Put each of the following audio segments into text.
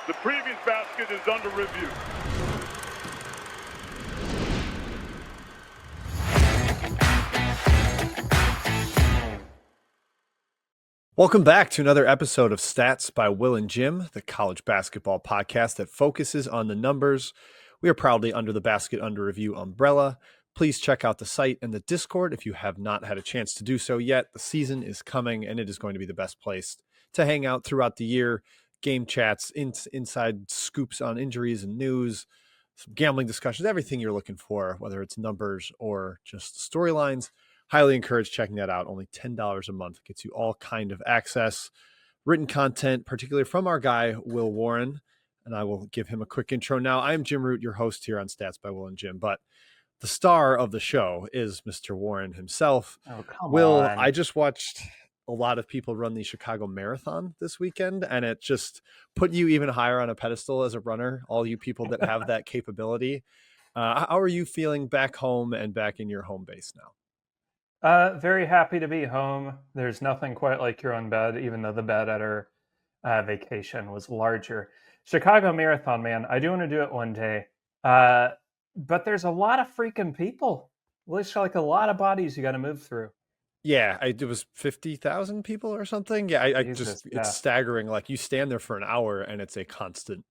The previous basket is under review. Welcome back to another episode of Stats by Will and Jim, the college basketball podcast that focuses on the numbers. We are proudly under the Basket Under Review umbrella. Please check out the site and the Discord if you have not had a chance to do so yet. The season is coming, and it is going to be the best place to hang out throughout the year. Game chats, inside scoops on injuries and news, some gambling discussions, everything you're looking for, whether it's numbers or just storylines. Highly encourage checking that out. Only $10 a month gets you all kind of access. Written content, particularly from our guy, Will Warren, and I will give him a quick intro now. I am Jim Root, your host here on Stats by Will and Jim, but the star of the show is Mr. Warren himself. Oh, come Will, on. I just watched a lot of people run the Chicago Marathon this weekend, and it just put you even higher on a pedestal as a runner, all you people that have that capability. How are you feeling back home and back in your home base now? Very happy to be home. There's nothing quite like your own bed, even though the bed at our vacation was larger. Chicago Marathon, man, I do want to do it one day. But there's a lot of freaking people. There's like a lot of bodies you got to move through. Yeah, it was 50,000 people or something. Yeah, it's staggering. Like you stand there for an hour and it's a constant,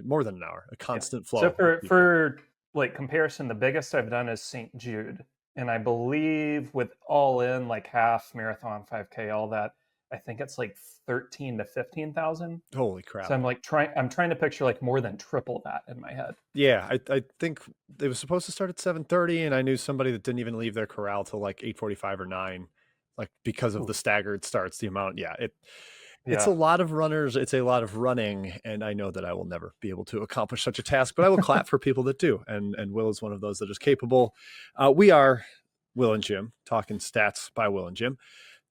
more than an hour, a constant flow. So for like comparison, the biggest I've done is St. Jude. And I believe with all in, like half, marathon, 5K, all that, I think it's like 13 to 15,000. Holy crap. So I'm trying to picture like more than triple that in my head. Yeah, I think it was supposed to start at 7:30, and I knew somebody that didn't even leave their corral till like 8:45 or 9, like because of the staggered starts, the amount. It's a lot of runners. It's a lot of running, and I know that I will never be able to accomplish such a task, but I will clap for people that do. And Will is one of those that is capable. We are Will and Jim, talking stats by Will and Jim.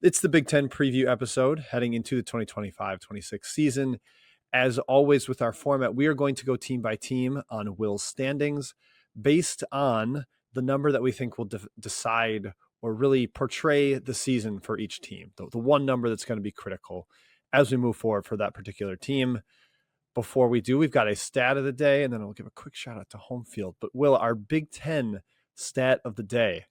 It's the Big Ten preview episode heading into the 2025-26 season. As always with our format, we are going to go team by team on Will's standings based on the number that we think will decide or really portray the season for each team, the one number that's going to be critical as we move forward for that particular team. Before we do, we've got a stat of the day, and then I'll give a quick shout out to home field. But Will, our Big Ten stat of the day.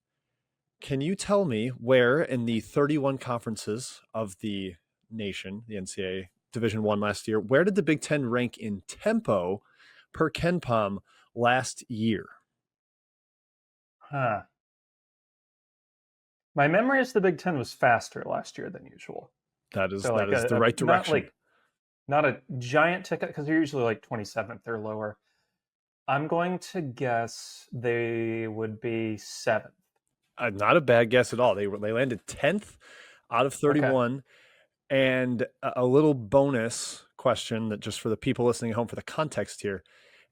Can you tell me where in the 31 conferences of the nation, the NCAA Division I last year, where did the Big Ten rank in tempo per KenPom last year? My memory is the Big Ten was faster last year than usual. That is the right direction. Not a giant ticket, because you're usually like 27th or lower. I'm going to guess they would be 7th. Not a bad guess at all. They landed 10th out of 31. Okay. And a little bonus question that just for the people listening at home for the context here.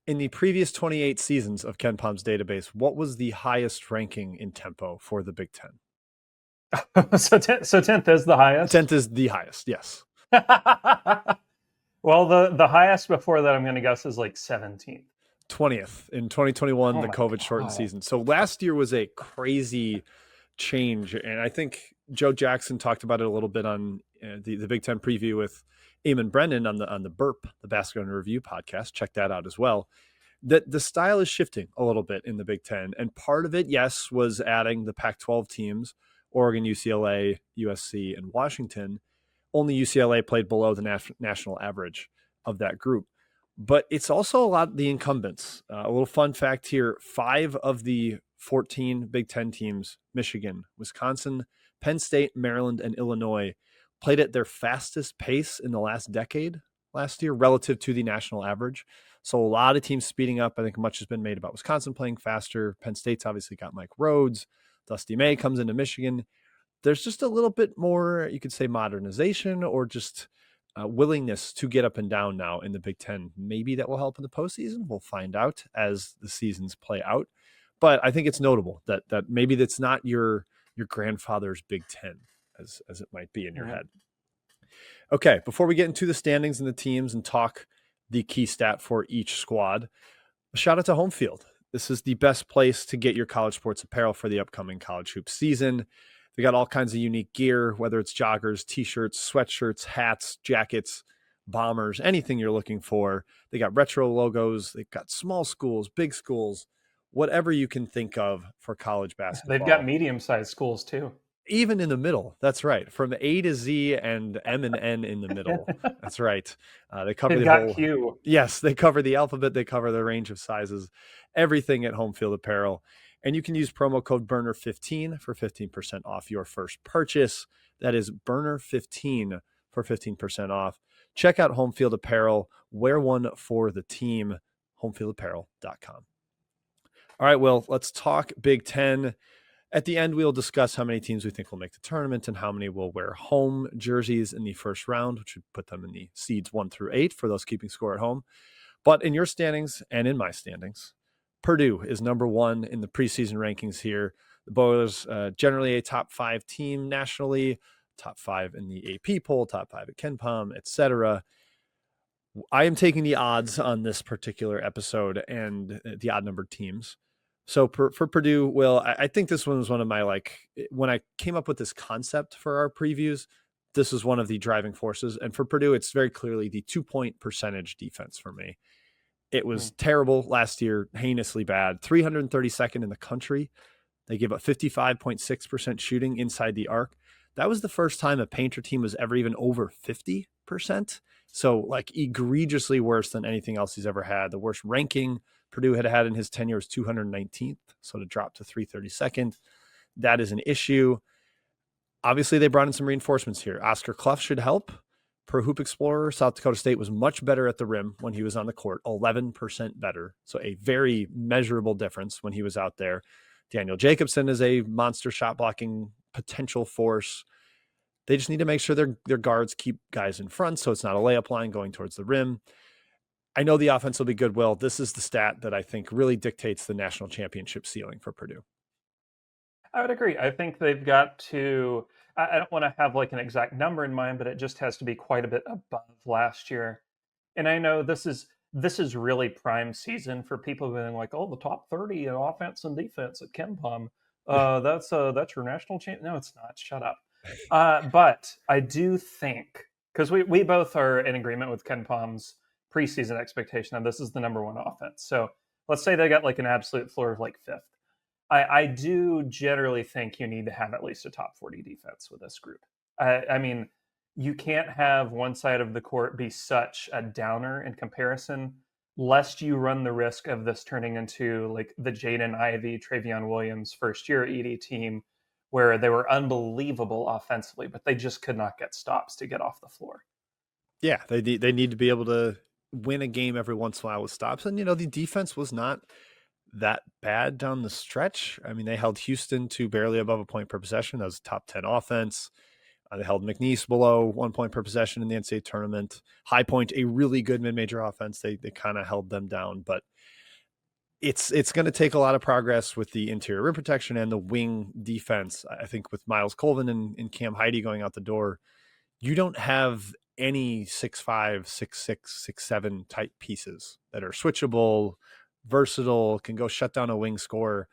In the previous 28 seasons of KenPom's database, what was the highest ranking in tempo for the Big Ten? So 10th is the highest? 10th is the highest, yes. Well, the highest before that, I'm going to guess, is like 17th. 20th in 2021, the COVID shortened season. So last year was a crazy change. And I think Joe Jackson talked about it a little bit on the Big Ten preview with Eamon Brennan on the Burp, the Basket Under Review podcast. Check that out as well. That the style is shifting a little bit in the Big Ten. And part of it, yes, was adding the Pac-12 teams, Oregon, UCLA, USC, and Washington. Only UCLA played below the national average of that group. But it's also a lot of the incumbents. A little fun fact here, 5 of the 14 Big Ten teams, Michigan, Wisconsin, Penn State, Maryland, and Illinois, played at their fastest pace in the last decade last year relative to the national average. So a lot of teams speeding up. I think much has been made about Wisconsin playing faster. Penn State's obviously got Mike Rhodes. Dusty May comes into Michigan. There's just a little bit more, you could say, modernization or just willingness to get up and down now in the Big Ten. Maybe that will help in the postseason. We'll find out as the seasons play out. But I think it's notable that maybe that's not your grandfather's Big Ten as it might be in your head. Okay, before we get into the standings and the teams and talk the key stat for each squad, a shout out to Home Field. This is the best place to get your college sports apparel for the upcoming college hoop season. They got all kinds of unique gear, whether it's joggers, t-shirts, sweatshirts, hats, jackets, Bombers, anything you're looking for. They got retro logos. They've got small schools, big schools, whatever you can think of for college basketball. They've got medium-sized schools too. Even in the middle. That's right. From A to Z and M and N in the middle. That's right. They cover They've the got whole. Q. Yes, they cover the alphabet. They cover the range of sizes. Everything at Home Field Apparel. And you can use promo code Burner15 for 15% off your first purchase. That is Burner15 for 15% off. Check out Home Field Apparel. Wear one for the team. HomeFieldApparel.com. All right, Will, let's talk Big Ten. At the end, we'll discuss how many teams we think will make the tournament and how many will wear home jerseys in the first round, which would put them in the seeds 1 through 8 for those keeping score at home. But in your standings and in my standings, Purdue is number 1 in the preseason rankings here. The Boilers, generally a top 5 team nationally, top 5 in the AP poll, top 5 at KenPom, etc. I am taking the odds on this particular episode and the odd numbered teams. So for Purdue, Will, I think this one was one of my, when I came up with this concept for our previews, this was one of the driving forces. And for Purdue, it's very clearly the 2-point percentage defense for me. It was terrible last year, heinously bad, 332nd in the country. They gave up 55.6% shooting inside the arc. That was the first time a Painter team was ever even over 50%. So egregiously worse than anything else he's ever had. The worst ranking Purdue had in his tenure was 219th. So to drop to 332nd, that is an issue. Obviously, they brought in some reinforcements here. Oscar Clough should help. Per Hoop Explorer, South Dakota State was much better at the rim when he was on the court, 11% better. So a very measurable difference when he was out there. Daniel Jacobson is a monster shot blocking potential force. They just need to make sure their guards keep guys in front so it's not a layup line going towards the rim. I know the offense will be good, Will. This is the stat that I think really dictates the national championship ceiling for Purdue. I would agree. I think they've got to, I don't want to have an exact number in mind, but it just has to be quite a bit above last year. And I know this is really prime season for people being like, oh, the top 30 in offense and defense at KenPom. That's your national champ. No, it's not. Shut up. But I do think, because we both are in agreement with KenPom's preseason expectation that this is the number 1 offense. So let's say they got an absolute floor of 5th. I do generally think you need to have at least a top 40 defense with this group. I mean, you can't have one side of the court be such a downer in comparison, lest you run the risk of this turning into the Jaden Ivey, Travion Williams first year ED team, where they were unbelievable offensively, but they just could not get stops to get off the floor. Yeah, they need to be able to win a game every once in a while with stops. And, the defense was not that bad down the stretch. I mean, they held Houston to barely above a point per possession. That was top 10 offense. They held McNeese below 1 point per possession in the NCAA tournament. High Point, a really good mid-major offense. They kind of held them down, but it's going to take a lot of progress with the interior rim protection and the wing defense. I think with Miles Colvin and Cam Heide going out the door, you don't have any 6'5", 6'6", 6'7" type pieces that are switchable, versatile, can go shut down a wing scorer.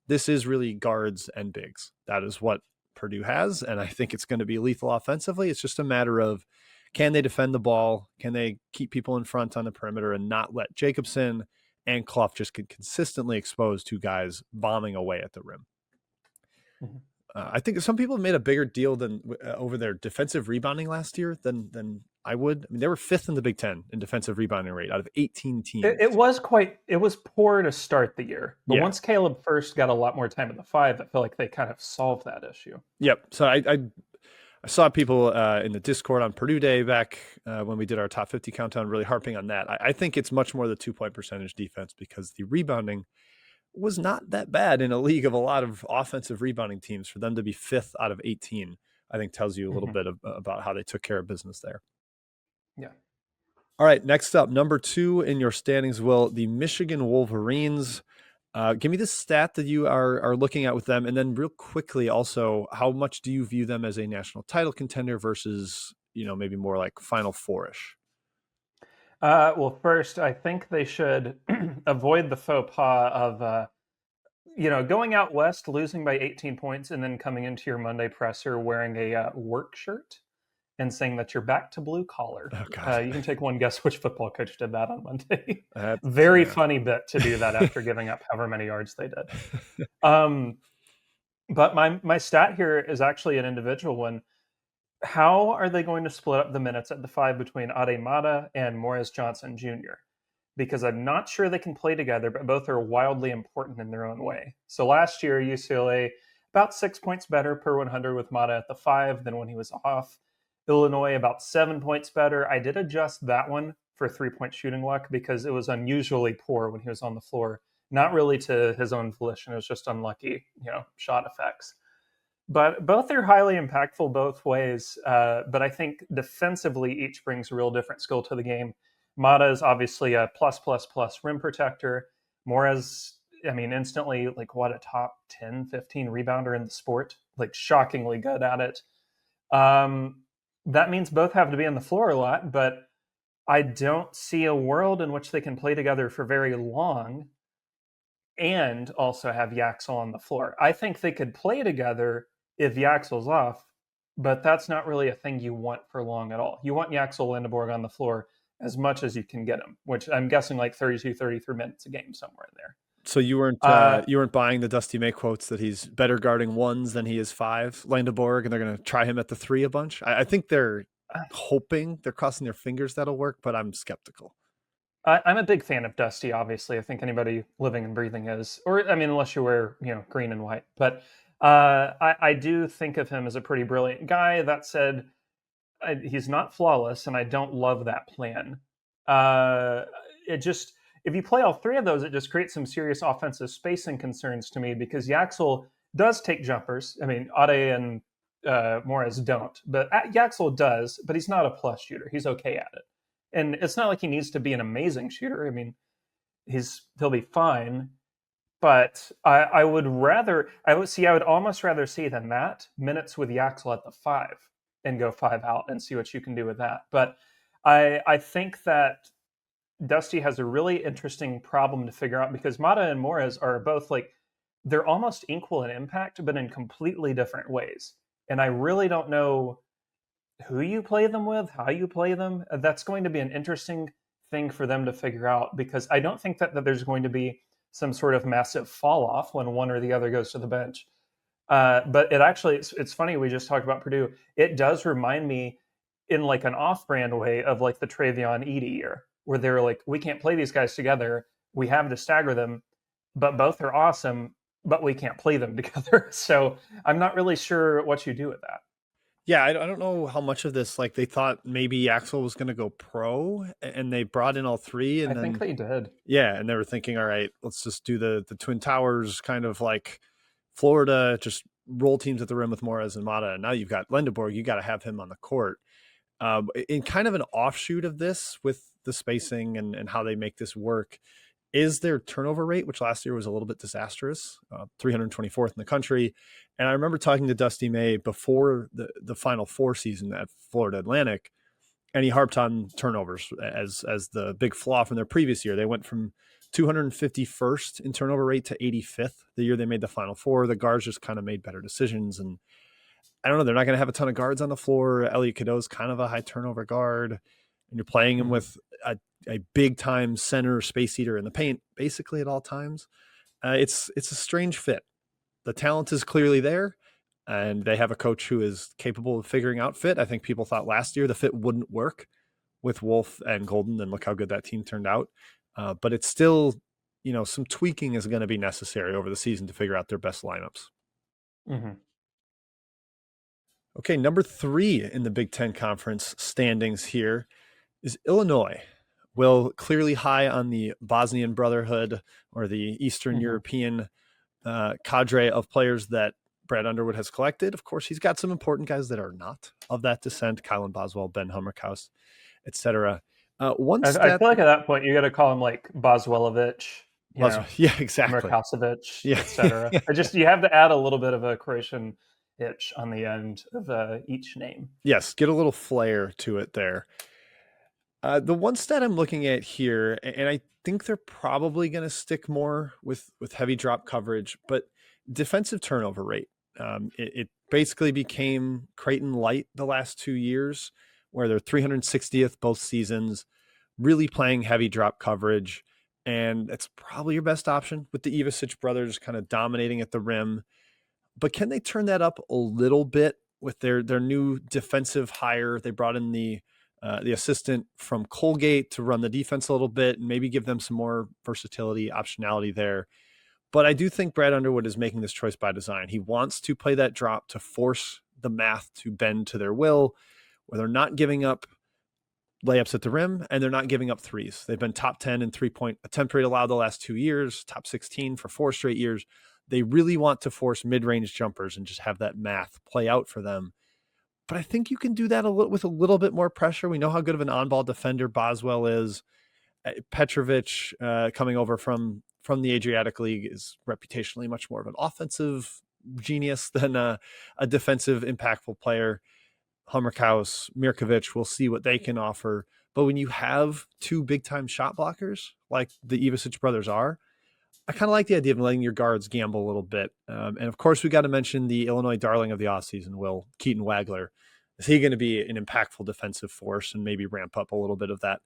This is really guards and bigs. That is what Purdue has, and I think it's going to be lethal offensively. It's just a matter of, can they defend the ball? Can they keep people in front on the perimeter and not let Jacobson and Clough just get consistently exposed to guys bombing away at the rim? Mm-hmm. I think some people made a bigger deal than over their defensive rebounding last year than I would. I mean, they were 5th in the Big Ten in defensive rebounding rate out of 18 teams. It was poor to start the year, but once Caleb first got a lot more time at the 5, I feel like they kind of solved that issue. Yep. So I saw people in the Discord on Purdue Day back when we did our top 50 countdown really harping on that. I think it's much more the 2-point percentage defense because the rebounding was not that bad in a league of a lot of offensive rebounding teams. For them to be 5th out of 18, I think tells you a little bit about how they took care of business there. Yeah. All right, next up, number 2 in your standings, Will, the Michigan Wolverines. Give me the stat that you are looking at with them, and then real quickly also, how much do you view them as a national title contender versus, maybe more like Final Four-ish? Well, first, I think they should avoid the faux pas of, going out west, losing by 18 points, and then coming into your Monday presser wearing a work shirt. and saying that you're back to blue collar. Oh God. You can take one guess which football coach did that on Monday. That's, Very yeah. funny bit to do that after giving up however many yards they did. But my stat here is actually an individual one. How are they going to split up the minutes at the 5 between Ademata and Morris Johnson Jr.? Because I'm not sure they can play together, but both are wildly important in their own way. So last year, UCLA, about 6 points better per 100 with Mata at the 5 than when he was off. Illinois, about 7 points better. I did adjust that one for 3-point shooting luck because it was unusually poor when he was on the floor. Not really to his own volition. It was just unlucky, shot effects. But both are highly impactful both ways. But I think defensively, each brings a real different skill to the game. Mata is obviously a plus rim protector. Morez, instantly a top 10, 15 rebounder in the sport, shockingly good at it. That means both have to be on the floor a lot, but I don't see a world in which they can play together for very long and also have Yaxel on the floor. I think they could play together if Yaxel's off, but that's not really a thing you want for long at all. You want Yaxel Lindeborg on the floor as much as you can get him, which I'm guessing 32, 33 minutes a game somewhere in there. So you weren't buying the Dusty May quotes that he's better guarding 1s than he is 5, Lindeborg, and they're going to try him at the 3 a bunch. I think they're hoping, they're crossing their fingers that'll work, but I'm skeptical. I'm a big fan of Dusty, obviously. I think anybody living and breathing is, unless you wear, green and white. But I do think of him as a pretty brilliant guy. That said, he's not flawless, and I don't love that plan. If you play all 3 of those, it just creates some serious offensive spacing concerns to me because Yaxel does take jumpers. Ade and Morris don't, but Yaxel does, but he's not a plus shooter. He's okay at it. And it's not like he needs to be an amazing shooter. He'll be fine. But I would almost rather see than that minutes with Yaxel at the 5 and go 5 out and see what you can do with that. But I think that Dusty has a really interesting problem to figure out because Mata and Morris are both they're almost equal in impact, but in completely different ways. And I really don't know who you play them with, how you play them. That's going to be an interesting thing for them to figure out because I don't think that there's going to be some sort of massive fall off when one or the other goes to the bench. But it's funny. We just talked about Purdue. It does remind me in an off-brand way of the Travion Edie year where they're we can't play these guys together. We have to stagger them, but both are awesome, but we can't play them together. So I'm not really sure what you do with that. Yeah, I don't know how much of this, they thought maybe Axel was going to go pro and they brought in all 3. And I think they did. Yeah, and they were thinking, all right, let's just do the Twin Towers kind of Florida, just roll teams at the rim with Morez and Mata. And now you've got Lindeborg, you got to have him on the court. In kind of an offshoot of this with the spacing and how they make this work is their turnover rate, which last year was a little bit disastrous, 324th in the country. And I remember talking to Dusty May before the Final Four season at Florida Atlantic, and he harped on turnovers as the big flaw from their previous year. They went from 251st in turnover rate to 85th the year they made the Final Four. The guards just kind of made better decisions. And I don't know, they're not going to have a ton of guards on the floor. Elliot Cadeau is kind of a high turnover guard, and you're playing him with a big time center space eater in the paint basically at all times. It's a strange fit. The talent is clearly there, and they have a coach who is capable of figuring out fit. I think people thought last year the fit wouldn't work with Wolf and Golden, and look how good that team turned out. But it's still, some tweaking is going to be necessary over the season to figure out their best lineups. Mm-hmm. Okay, number 3 in the Big Ten Conference standings here is Illinois. Well, clearly high on the Bosnian Brotherhood or the Eastern European cadre of players that Brad Underwood has collected. Of course, he's got some important guys that are not of that descent: Kylan Boswell, Ben Hummerkaus, etc. I feel like at that point you got to call him Boswellovic, yeah, exactly, Hummerkausovic, yeah, etc. You have to add a little bit of a Croatian itch on the end of each name. Yes, get a little flair to it there. The one stat I'm looking at here, and I think they're probably going to stick more with heavy drop coverage, but defensive turnover rate. It basically became Creighton Light the last 2 years, where they're 360th both seasons, really playing heavy drop coverage. And it's probably your best option with the Ivisic brothers kind of dominating at the rim. But can they turn that up a little bit with their new defensive hire? They brought in the assistant from Colgate to run the defense a little bit and maybe give them some more versatility, optionality there. But I do think Brad Underwood is making this choice by design. He wants to play that drop to force the math to bend to their will, where they're not giving up layups at the rim and they're not giving up threes. They've been top 10 in 3-point attempt rate allowed the last 2 years, top 16 for 4 straight years. They really want to force mid-range jumpers and just have that math play out for them. But I think you can do that with a little bit more pressure. We know how good of an on-ball defender Boswell is. Petrovic coming over from the Adriatic League is reputationally much more of an offensive genius than a defensive impactful player. Hummerkaus, Mirkovic, we'll see what they can offer. But when you have 2 big-time shot blockers like the Ivisic brothers are, I kind of like the idea of letting your guards gamble a little bit. And of course, we got to mention the Illinois darling of the offseason, Will Keaton Wagler. Is he going to be an impactful defensive force and maybe ramp up a little bit of that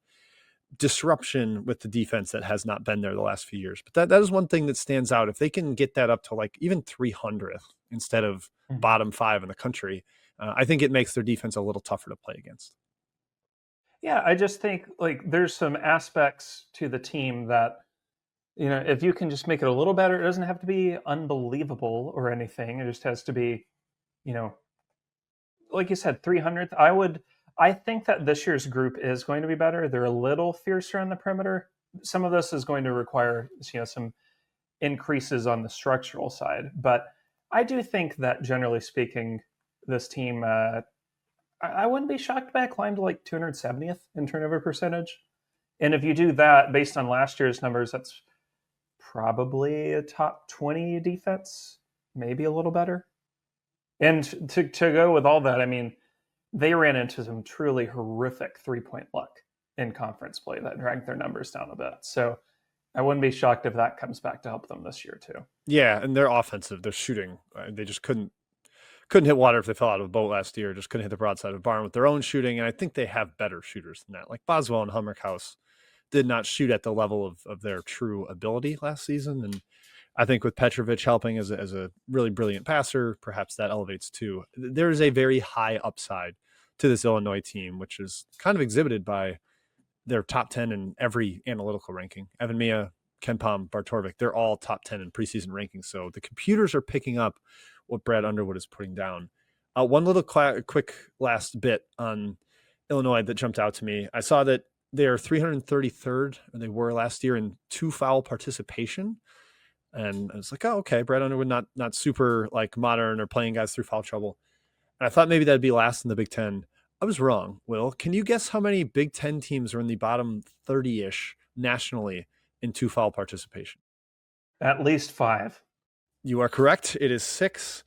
disruption with the defense that has not been there the last few years? But that is one thing that stands out. If they can get that up to like even 300th instead of bottom 5 in the country, I think it makes their defense a little tougher to play against. Yeah, I just think like there's some aspects to the team that, if you can just make it a little better, it doesn't have to be unbelievable or anything. It just has to be, like you said, 300th. I think that this year's group is going to be better. They're a little fiercer on the perimeter. Some of this is going to require, some increases on the structural side. But I do think that generally speaking, this team, I wouldn't be shocked if I climbed to like 270th in turnover percentage. And if you do that based on last year's numbers, that's probably a top 20 defense, maybe a little better. And to go with all that, I mean, they ran into some truly horrific 3-point luck in conference play that dragged their numbers down a bit. So I wouldn't be shocked if that comes back to help them this year too. Yeah, and they're offensive. They're shooting. They just couldn't hit water if they fell out of a boat last year. Just couldn't hit the broadside of a barn with their own shooting. And I think they have better shooters than that. Like Boswell and Hummerkaus did not shoot at the level of their true ability last season. And I think with Petrovic helping as a really brilliant passer, perhaps that elevates too. There is a very high upside to this Illinois team, which is kind of exhibited by their top 10 in every analytical ranking. Evan Mia, KenPom, Bartorvik, they're all top 10 in preseason rankings. So the computers are picking up what Brad Underwood is putting down. One little quick last bit on Illinois that jumped out to me. I saw that they are 333rd, or they were last year, in 2 foul participation. And I was like, oh, okay, Brad Underwood not super like modern or playing guys through foul trouble. And I thought maybe that'd be last in the Big Ten. I was wrong, Will. Can you guess how many Big Ten teams are in the bottom 30-ish nationally in 2 foul participation? At least 5. You are correct. It is 6.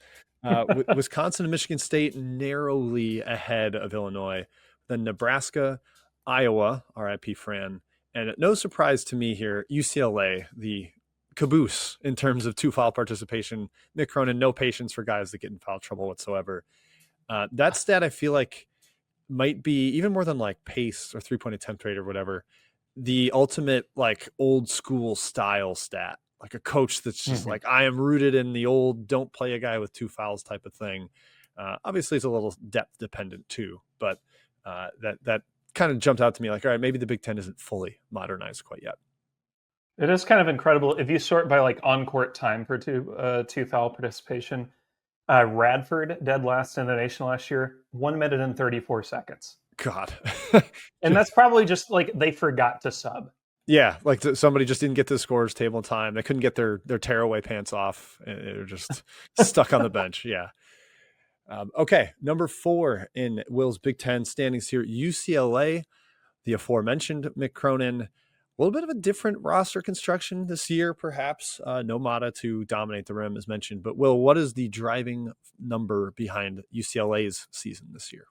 Wisconsin and Michigan State narrowly ahead of Illinois. Then Nebraska, Iowa, RIP Fran, and no surprise to me here, UCLA, the caboose in terms of 2 foul participation. Mick Cronin, no patience for guys that get in foul trouble whatsoever. That stat I feel like might be even more than like pace or 3-point attempt rate or whatever, the ultimate like old school style stat, like a coach that's just like, I am rooted in the old, don't play a guy with 2 fouls type of thing. Obviously it's a little depth dependent too, but that kind of jumped out to me like, all right, maybe the Big Ten isn't fully modernized quite yet. It is kind of incredible. If you sort by like on-court time for two foul participation, Radford, dead last in the nation last year, 1 minute and 34 seconds. God. And that's probably just like they forgot to sub. Yeah, like somebody just didn't get to the scorers table in time. They couldn't get their tearaway pants off. They're just stuck on the bench. Yeah. Okay, number 4 in Will's Big Ten standings here, UCLA, the aforementioned Mick Cronin. A little bit of a different roster construction this year, perhaps. No Mata to dominate the rim, as mentioned. But, Will, what is the driving number behind UCLA's season this year?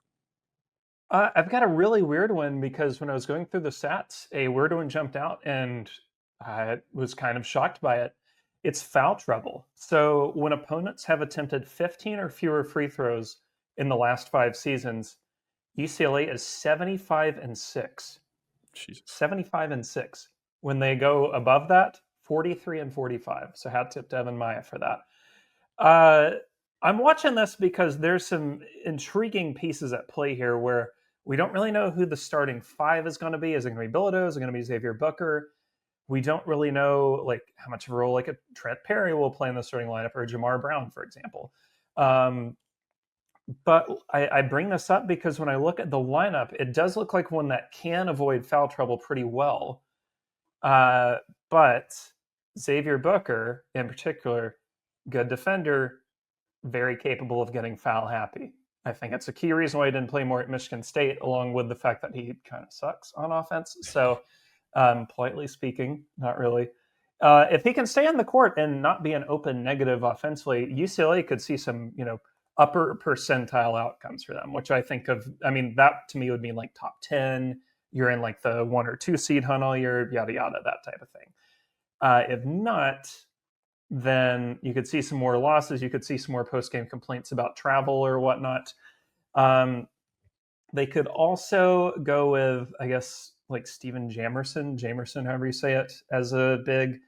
I've got a really weird one because when I was going through the stats, a weird one jumped out and I was kind of shocked by it. It's foul trouble. So when opponents have attempted 15 or fewer free throws in the last 5 seasons, UCLA is 75-6. Jesus. 75-6. When they go above that, 43-45. So hat tip to Evan Maya for that. I'm watching this because there's some intriguing pieces at play here where we don't really know who the starting five is going to be. Is it going to be Bilodeau? Is it going to be Xavier Booker? We don't really know like how much of a role like a Trent Perry will play in the starting lineup or Jamar Brown, for example. But I bring this up because when I look at the lineup, it does look like one that can avoid foul trouble pretty well. But Xavier Booker, in particular, good defender, very capable of getting foul happy. I think it's a key reason why he didn't play more at Michigan State, along with the fact that he kind of sucks on offense. So, politely speaking, not really. If he can stay on the court and not be an open negative offensively, UCLA could see some, upper percentile outcomes for them, which I think of, that to me would mean like top 10. You're in like the 1 or 2 seed hunt all year, yada, yada, that type of thing. If not, then you could see some more losses. You could see some more post-game complaints about travel or whatnot. They could also go with, I guess, like Steven Jamerson, however you say it, as a big,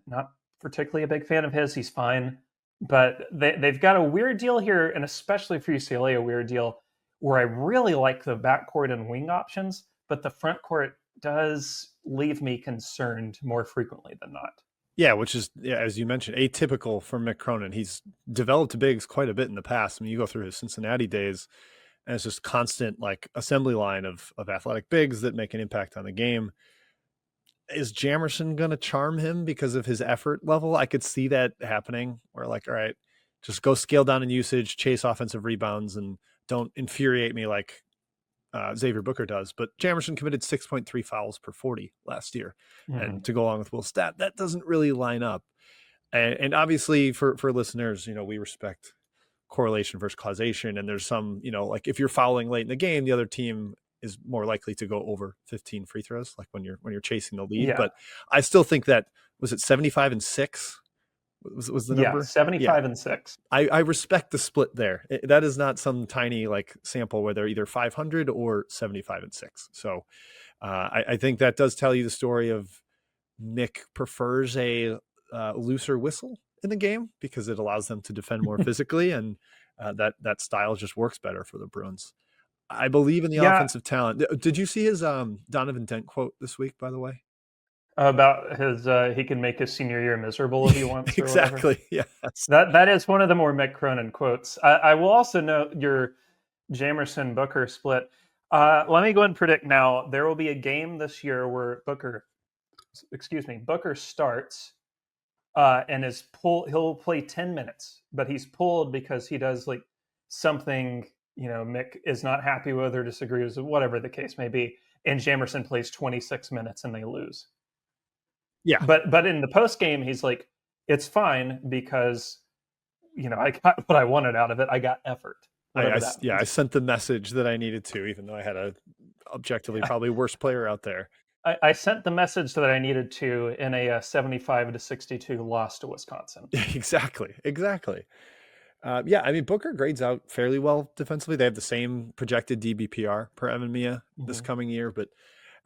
not particularly a big fan of his. He's fine. But they've got a weird deal here, and especially for UCLA, a weird deal where I really like the backcourt and wing options, but the front court does leave me concerned more frequently than not. Yeah, which is, as you mentioned, atypical for Mick Cronin. He's developed bigs quite a bit in the past. I mean, you go through his Cincinnati days, and it's just constant like assembly line of athletic bigs that make an impact on the game. Is Jamerson going to charm him because of his effort level? I could see that happening where like, all right, just go scale down in usage, chase offensive rebounds, and don't infuriate me like Xavier Booker does. But Jamerson committed 6.3 fouls per 40 last year. Mm-hmm. And to go along with Will's stat, that doesn't really line up. And obviously for listeners, we respect correlation versus causation. And there's some, like if you're fouling late in the game, the other team is more likely to go over 15 free throws, like when you're chasing the lead. Yeah. But I still think that, was it 75-6? Was the number? Yeah, 75-6. I respect the split there. That is not some tiny like sample where they're either 500 or 75-6. So I think that does tell you the story of Mick prefers a looser whistle in the game because it allows them to defend more physically, and that style just works better for the Bruins. I believe in the offensive talent. Did you see his Donovan Dent quote this week, by the way? About his, he can make his senior year miserable if he wants. Or exactly. Yes. Yeah. That is one of the more Mick Cronin quotes. I will also note your Jamerson Booker split. Let me go and predict now. There will be a game this year where Booker starts and is pulled. He'll play 10 minutes, but he's pulled because he does like something, Mick is not happy with or disagrees with, whatever the case may be. And Jamerson plays 26 minutes and they lose. Yeah. But in the post game, he's like, it's fine because, I got what I wanted out of it. I got effort. I sent the message that I needed to, even though I had a objectively probably worse player out there. I sent the message that I needed to in a 75-62 loss to Wisconsin. Exactly. Booker grades out fairly well defensively. They have the same projected DBPR per Evan Mia this coming year, but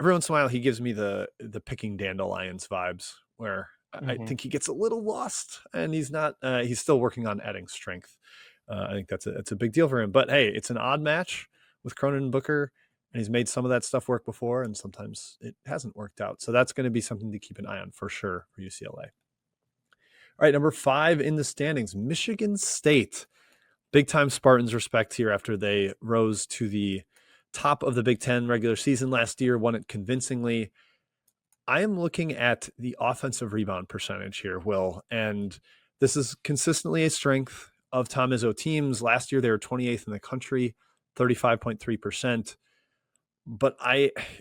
every once in a while he gives me the picking dandelions vibes where I think he gets a little lost, and he's not. He's still working on adding strength. I think that's a big deal for him. But hey, it's an odd match with Cronin and Booker, and he's made some of that stuff work before, and sometimes it hasn't worked out. So that's going to be something to keep an eye on for sure for UCLA. All right, number 5 in the standings, Michigan State. Big time Spartans respect here after they rose to the top of the Big Ten regular season last year, won it convincingly. I am looking at the offensive rebound percentage here, Will, and this is consistently a strength of Tom Izzo teams. Last year, they were 28th in the country, 35.3%. But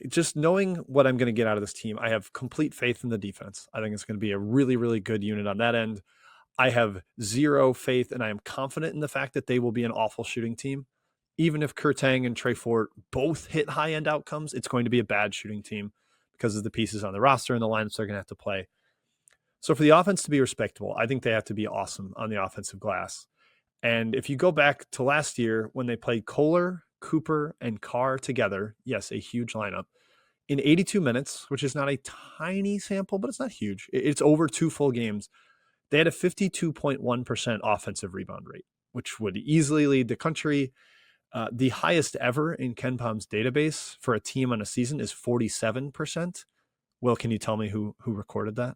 just knowing what I'm going to get out of this team, I have complete faith in the defense. I think it's going to be a really, really good unit on that end. I have zero faith, and I am confident in the fact that they will be an awful shooting team. Even if Kurtang and Trey Fort both hit high-end outcomes, it's going to be a bad shooting team because of the pieces on the roster and the lineups they're going to have to play. So for the offense to be respectable, I think they have to be awesome on the offensive glass. And if you go back to last year when they played Kohler, Cooper, and Carr together, yes, a huge lineup, in 82 minutes, which is not a tiny sample, but it's not huge. It's over 2 full games. They had a 52.1% offensive rebound rate, which would easily lead the country. The highest ever in Ken Palm's database for a team on a season is 47%. Will, can you tell me who recorded that?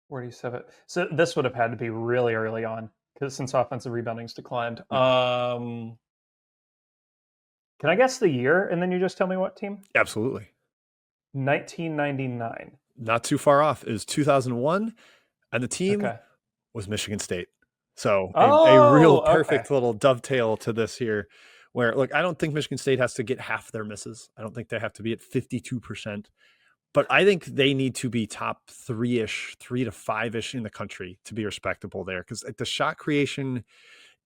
47. So this would have had to be really early on, because since offensive rebounding's declined. Can I guess the year and then you just tell me what team? Absolutely. 1999. Not too far off. It was 2001, and the team was Michigan State. So a real perfect little dovetail to this here, where, look, I don't think Michigan State has to get half their misses. I don't think they have to be at 52%. But I think they need to be top 3-ish, 3 to 5-ish in the country to be respectable there, because the shot creation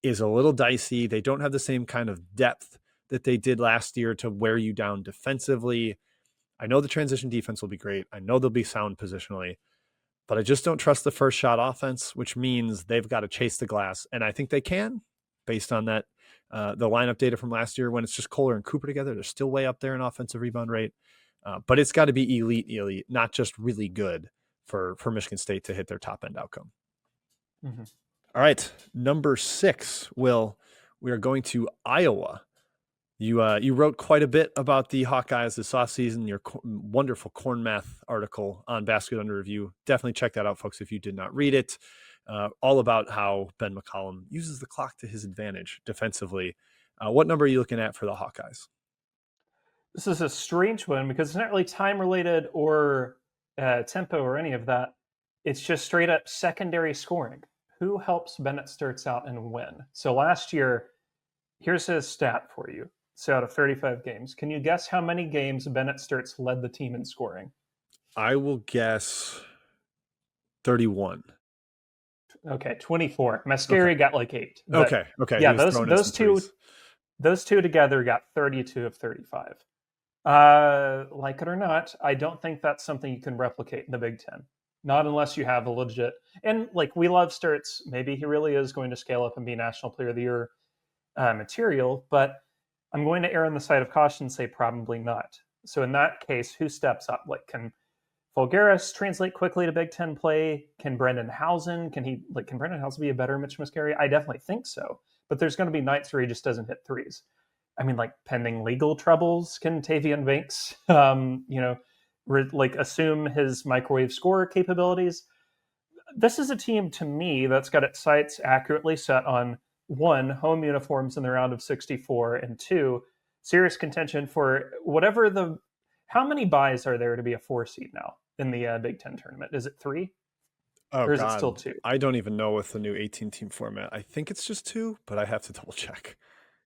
is a little dicey. They don't have the same kind of depth that they did last year to wear you down defensively. I know the transition defense will be great. I know they'll be sound positionally, but I just don't trust the first shot offense, which means they've got to chase the glass. And I think they can, based on that, the lineup data from last year when it's just Kohler and Cooper together. They're still way up there in offensive rebound rate. But it's got to be elite, not just really good for Michigan State to hit their top end outcome. Mm-hmm. All right. Number 6, Will, we are going to Iowa. You wrote quite a bit about the Hawkeyes this offseason, your wonderful corn math article on Basket Under Review. Definitely check that out, folks, if you did not read it. All about how Ben McCollum uses the clock to his advantage defensively. What number are you looking at for the Hawkeyes? This is a strange one because it's not really time related or tempo or any of that. It's just straight up secondary scoring. Who helps Bennett Sturts out and when? So last year, here's his stat for you. So out of 35 games, can you guess how many games Bennett Sturts led the team in scoring? I will guess 31. Okay, 24. Mascari got like 8. Okay. Yeah, those two together got 32 of 35. Like it or not, I don't think that's something you can replicate in the Big Ten. Not unless you have a legit, and like, we love Sturts. Maybe he really is going to scale up and be National Player of the Year material, but I'm going to err on the side of caution and say probably not. So in that case, who steps up? Like, can Fulgaris translate quickly to Big Ten play? Can Brendan Housen? Can Brendan Housen be a better Mitch Mascari? I definitely think so. But there's going to be nights where he just doesn't hit threes. I mean, like, pending legal troubles, can Tavian Banks, assume his microwave scorer capabilities? This is a team, to me, that's got its sights accurately set on 1, home uniforms in the round of 64, and 2, serious contention for how many buys are there to be a 4 seed now in the Big Ten tournament? Is it 3? Oh, or is God. it still 2? I don't even know with the new 18-team format. I think it's just 2, but I have to double check.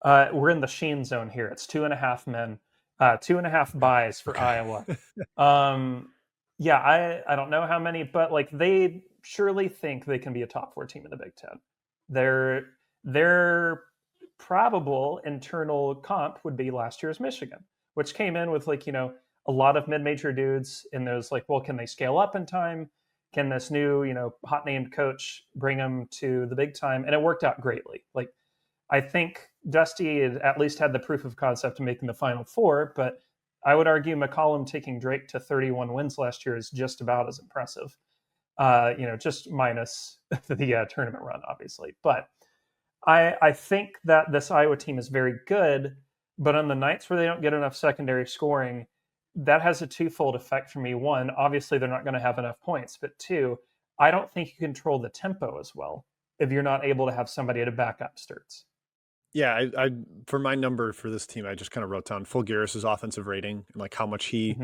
We're in the Sheen zone here. It's 2.5 men, 2.5 buys for Iowa. Yeah, I don't know how many, but like, they surely think they can be a top 4 team in the Big Ten. Their probable internal comp would be last year's Michigan, which came in with a lot of mid-major dudes in those, like, well, can they scale up in time? Can this new, hot named coach bring them to the big time? And it worked out greatly. Like, I think Dusty at least had the proof of concept of making the Final Four, but I would argue McCollum taking Drake to 31 wins last year is just about as impressive. Just minus the tournament run, obviously. But I think that this Iowa team is very good, but on the nights where they don't get enough secondary scoring, that has a twofold effect for me. 1, obviously they're not going to have enough points, but 2, I don't think you control the tempo as well if you're not able to have somebody to back up Sturts. Yeah, I for my number for this team, I just kind of wrote down Fulgaris' offensive rating and like how much he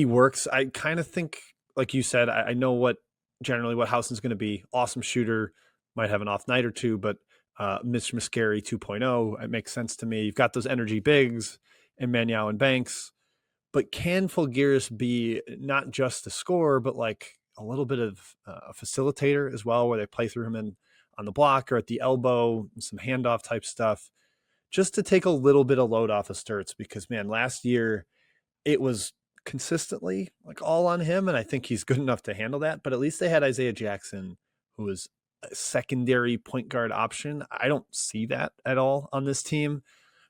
works. I kind of think, like you said, I know what Housen's going to be. Awesome shooter, might have an off night or two, but Mitch Mascari 2.0, it makes sense to me. You've got those energy bigs and Maniau and Banks, but can Fulgaris be not just a scorer, but like a little bit of a facilitator as well, where they play through him on the block or at the elbow, some handoff type stuff, just to take a little bit of load off of Sturts? Because, man, last year it was consistently like all on him, and I think he's good enough to handle that. But at least they had Isaiah Jackson, who was a secondary point guard option. I don't see that at all on this team.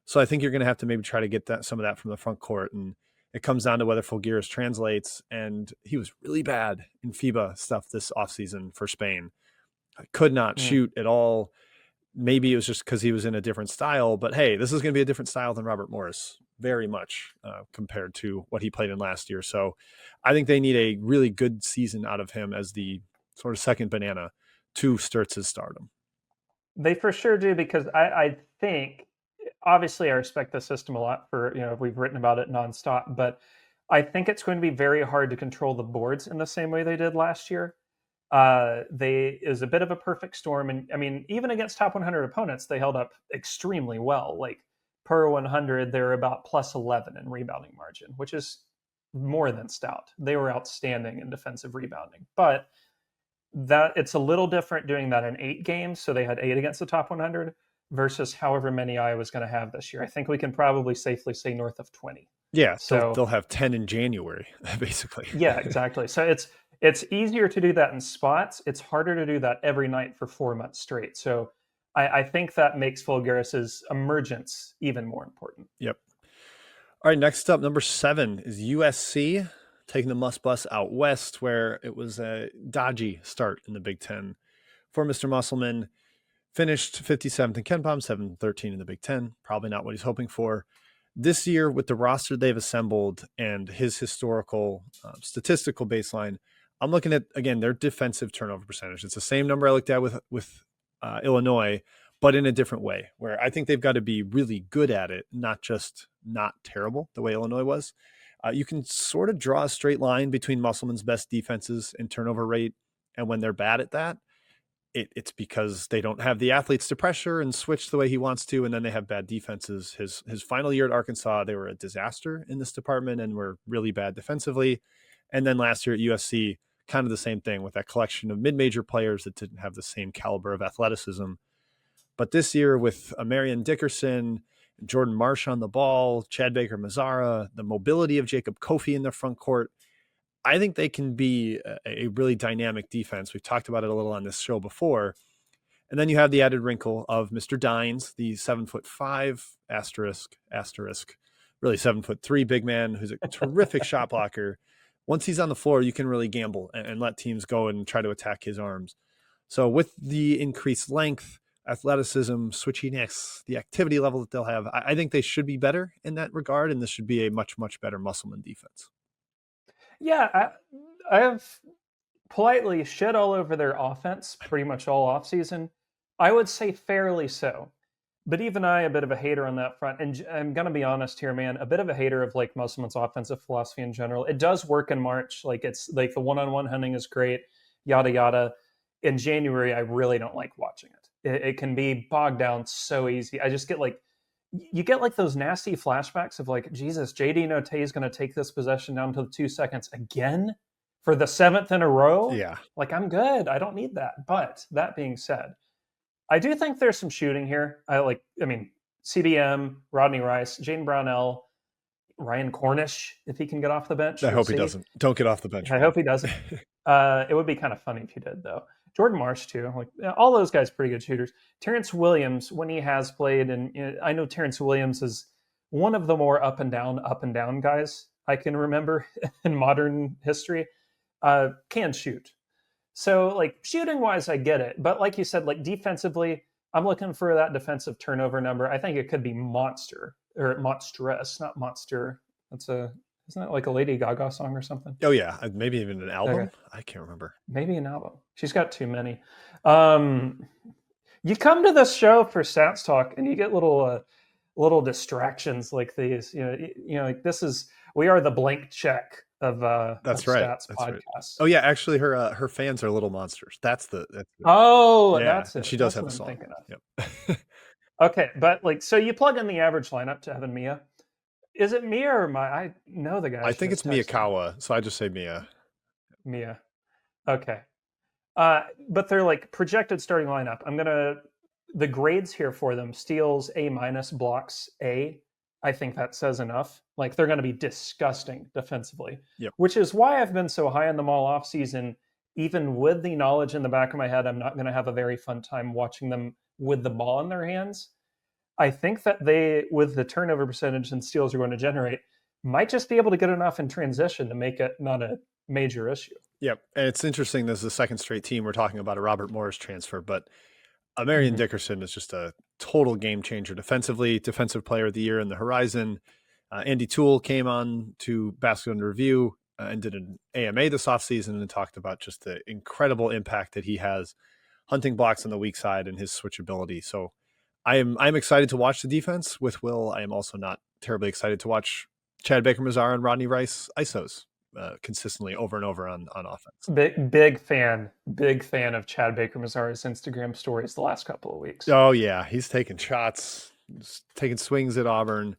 So I think you're going to have to maybe try to get some of that from the front court. And it comes down to whether Fulgueras translates. And he was really bad in FIBA stuff this offseason for Spain. I could not shoot at all. Maybe it was just because he was in a different style. But hey, this is going to be a different style than Robert Morris, very much compared to what he played in last year. So I think they need a really good season out of him as the sort of second banana to Sturtz's stardom. They for sure do, because I think, obviously I respect the system a lot for, we've written about it nonstop, but I think it's going to be very hard to control the boards in the same way they did last year. It was a bit of a perfect storm. And I mean, even against top 100 opponents, they held up extremely well. Like per 100, they're about plus 11 in rebounding margin, which is more than stout. They were outstanding in defensive rebounding, but that it's a little different doing that in 8 games. So they had 8 against the top 100 versus however many Iowa's going to have this year. I think we can probably safely say north of 20. Yeah, so they'll have 10 in January, basically. Yeah, exactly. So it's easier to do that in spots. It's harder to do that every night for 4 months straight. So I think that makes Fulgueras' emergence even more important. Yep. All right, next up, number 7 is USC, taking the Muss Bus out west, where it was a dodgy start in the Big Ten for Mr. Musselman. Finished 57th in KenPom, 7-13 in the Big Ten. Probably not what he's hoping for. This year, with the roster they've assembled and his historical statistical baseline, I'm looking at, again, their defensive turnover percentage. It's the same number I looked at with Illinois, but in a different way, where I think they've got to be really good at it, not just not terrible the way Illinois was. You can sort of draw a straight line between Musselman's best defenses and turnover rate, and when they're bad at that, it's because they don't have the athletes to pressure and switch the way he wants to, and then they have bad defenses. His final year at Arkansas, they were a disaster in this department and were really bad defensively. And then last year at USC, kind of the same thing with that collection of mid-major players that didn't have the same caliber of athleticism. But this year with Marion Dickerson, Jordan Marsh on the ball, Chad Baker-Mazara, the mobility of Jacob Kofi in the front court, I think they can be a really dynamic defense. We've talked about it a little on this show before. And then you have the added wrinkle of Mr. Dines, the 7'5" asterisk, really 7'3" big man who's a terrific shot blocker. Once he's on the floor, you can really gamble and let teams go and try to attack his arms. So with the increased length, athleticism, switchiness, the activity level that they'll have, I think they should be better in that regard, and this should be a much, much better Musselman defense. Yeah, I have politely shit all over their offense pretty much all offseason. I would say fairly so. But even I, a bit of a hater on that front. And I'm going to be honest here, man, a bit of a hater of like Musselman's offensive philosophy in general. It does work in March. Like it's like the one-on-one hunting is great, yada, yada. In January, I really don't like watching it. It can be bogged down so easy. I just get like, you get like those nasty flashbacks of like, Jesus, JD Notte is going to take this possession down to 2 seconds again for the 7th in a row. Yeah. Like, I'm good. I don't need that. But that being said, I do think there's some shooting here. CBM, Rodney Rice, Jaden Brownell, Ryan Cornish, if he can get off the bench. I hope he doesn't. Don't get off the bench. I hope he doesn't. It would be kind of funny if he did, though. Jordan Marsh, too. Like all those guys, pretty good shooters. Terrence Williams, when he has played, and I know Terrence Williams is one of the more up and down guys I can remember in modern history, can shoot. So, like, shooting-wise, I get it. But like you said, like, defensively, I'm looking for that defensive turnover number. I think it could be monstrous, not monster. Isn't that like a Lady Gaga song or something? Oh, yeah. Maybe even an album? Okay. I can't remember. Maybe an album. She's got too many. You come to this show for Stats Talk, and you get little distractions like these. Like this is, we are the blank check of That's of right. Stats That's podcast. Right. Oh yeah, actually her fans are little monsters. That's it. That's it. She does That's have a song. Yep. Okay, but like, so you plug in the average lineup to Evan Mia. Is it Mia or Maya? I know the guy. I think it's Miyakawa, so I just say Mia. Mia. Okay. But they're like projected starting lineup. The grades here for them: steals A-, blocks A, I think that says enough. Like they're going to be disgusting defensively, Yep. which is why I've been so high on them all off season. Even with the knowledge in the back of my head, I'm not going to have a very fun time watching them with the ball in their hands. I think that they, with the turnover percentage and steals are going to generate, might just be able to get enough in transition to make it not a major issue. Yep. And it's interesting. This is the second straight team we're talking about a Robert Morris transfer, but Marion Dickerson is just a total game changer defensively, defensive player of the year in the horizon. Andy Toole came on to Basket Under Review and did an AMA this offseason and talked about just the incredible impact that he has hunting blocks on the weak side and his switchability. So I'm excited to watch the defense with Will. I am also not terribly excited to watch Chad Baker-Mazar and Rodney Rice ISOs consistently over and over on offense. Big fan of Chad Baker-Mazar's Instagram stories the last couple of weeks. Oh yeah, he's taking shots, he's taking swings at Auburn.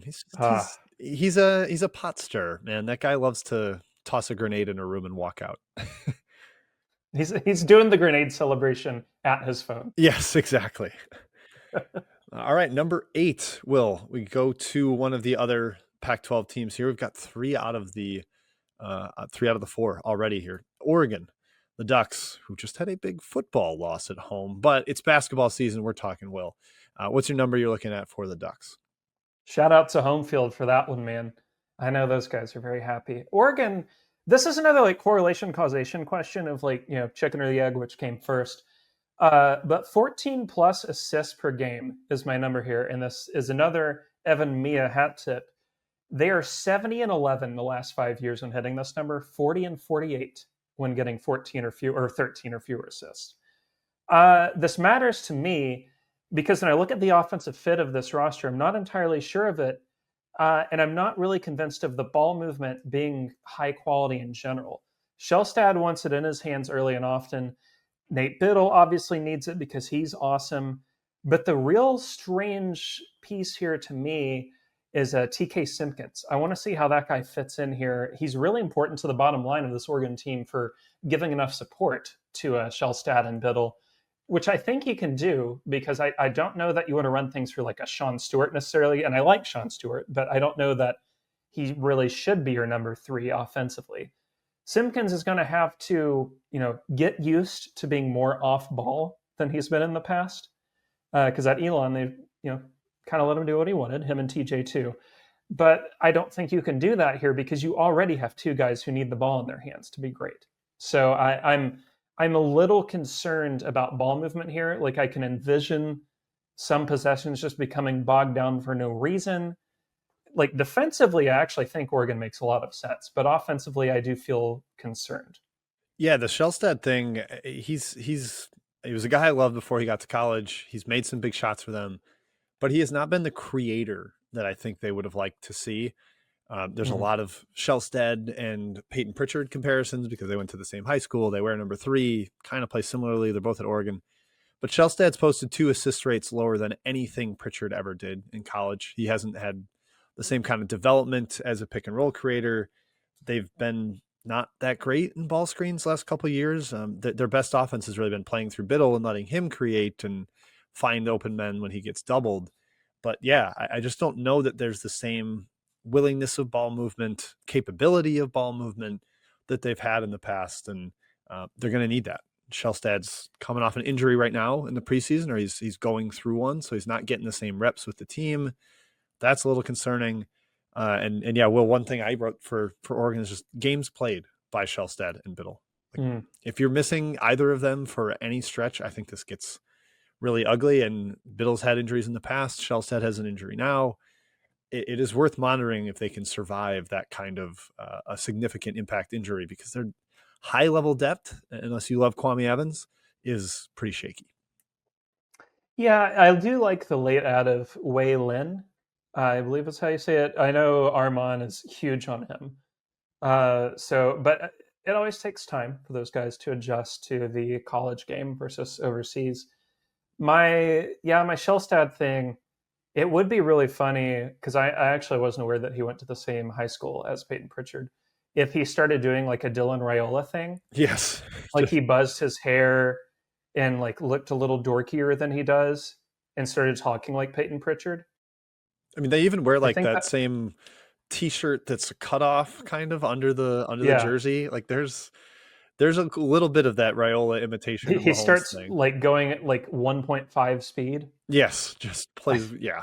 He's a pot stirrer, man. That guy loves to toss a grenade in a room and walk out. He's doing the grenade celebration at his phone. Yes, exactly. All right, number 8, Will. We go to one of the other Pac-12 teams here. We've got 3 out of the 4 already here. Oregon, the Ducks, who just had a big football loss at home, but it's basketball season. We're talking, Will. What's your number you're looking at for the Ducks? Shout out to home field for that one, man. I know those guys are very happy. Oregon, this is another like correlation causation question of like, chicken or the egg, which came first. But 14 plus assists per game is my number here. And this is another Evan Mia hat tip. They are 70-11 the last 5 years when hitting this number, 40-48 when getting 14 or fewer or 13 or fewer assists. This matters to me because when I look at the offensive fit of this roster, I'm not entirely sure of it. And I'm not really convinced of the ball movement being high quality in general. Shellstad wants it in his hands early and often. Nate Biddle obviously needs it because he's awesome. But the real strange piece here to me is TK Simpkins. I want to see how that guy fits in here. He's really important to the bottom line of this Oregon team for giving enough support to Shellstad and Biddle, which I think he can do because I don't know that you want to run things for like a Sean Stewart necessarily. And I like Sean Stewart, but I don't know that he really should be your number 3 offensively. Simpkins is going to have to, get used to being more off ball than he's been in the past. Because at Elon, they, kind of let him do what he wanted, him and TJ too. But I don't think you can do that here because you already have 2 guys who need the ball in their hands to be great. So I'm a little concerned about ball movement here. Like I can envision some possessions just becoming bogged down for no reason. Like defensively, I actually think Oregon makes a lot of sense, but offensively, I do feel concerned. Yeah, the Shellstad thing, he was a guy I loved before he got to college. He's made some big shots for them, but he has not been the creator that I think they would have liked to see. There's a lot of Shellstad and Peyton Pritchard comparisons because they went to the same high school. They wear number 3, kind of play similarly. They're both at Oregon. But Shellstad's posted 2 assist rates lower than anything Pritchard ever did in college. He hasn't had the same kind of development as a pick and roll creator. They've been not that great in ball screens last couple of years. Their best offense has really been playing through Biddle and letting him create and find open men when he gets doubled. But yeah, I just don't know that there's the same willingness of ball movement, capability of ball movement that they've had in the past. And they're going to need that. Shellstad's coming off an injury right now in the preseason, or he's going through one. So he's not getting the same reps with the team. That's a little concerning. And yeah, Will, one thing I wrote for Oregon is just games played by Shellstad and Biddle. If you're missing either of them for any stretch, I think this gets really ugly. And Biddle's had injuries in the past. Shellstad has an injury now. It is worth monitoring if they can survive that kind of a significant impact injury because their high level depth, unless you love Kwame Evans, is pretty shaky. Yeah, I do like the late add of Wei Lin. I believe that's how you say it. I know Armand is huge on him. But it always takes time for those guys to adjust to the college game versus overseas. My Shellstad thing, it would be really funny because I actually wasn't aware that he went to the same high school as Peyton Pritchard. If he started doing like a Dylan Raiola thing. Yes. Like he buzzed his hair and like looked a little dorkier than he does and started talking like Peyton Pritchard. I mean, they even wear I like think that that, same t-shirt that's cut off kind of under the yeah, jersey. Like there's a little bit of that Raiola imitation of he Mahomes starts thing. like going at like 1.5 speed. Yes, just plays. Yeah,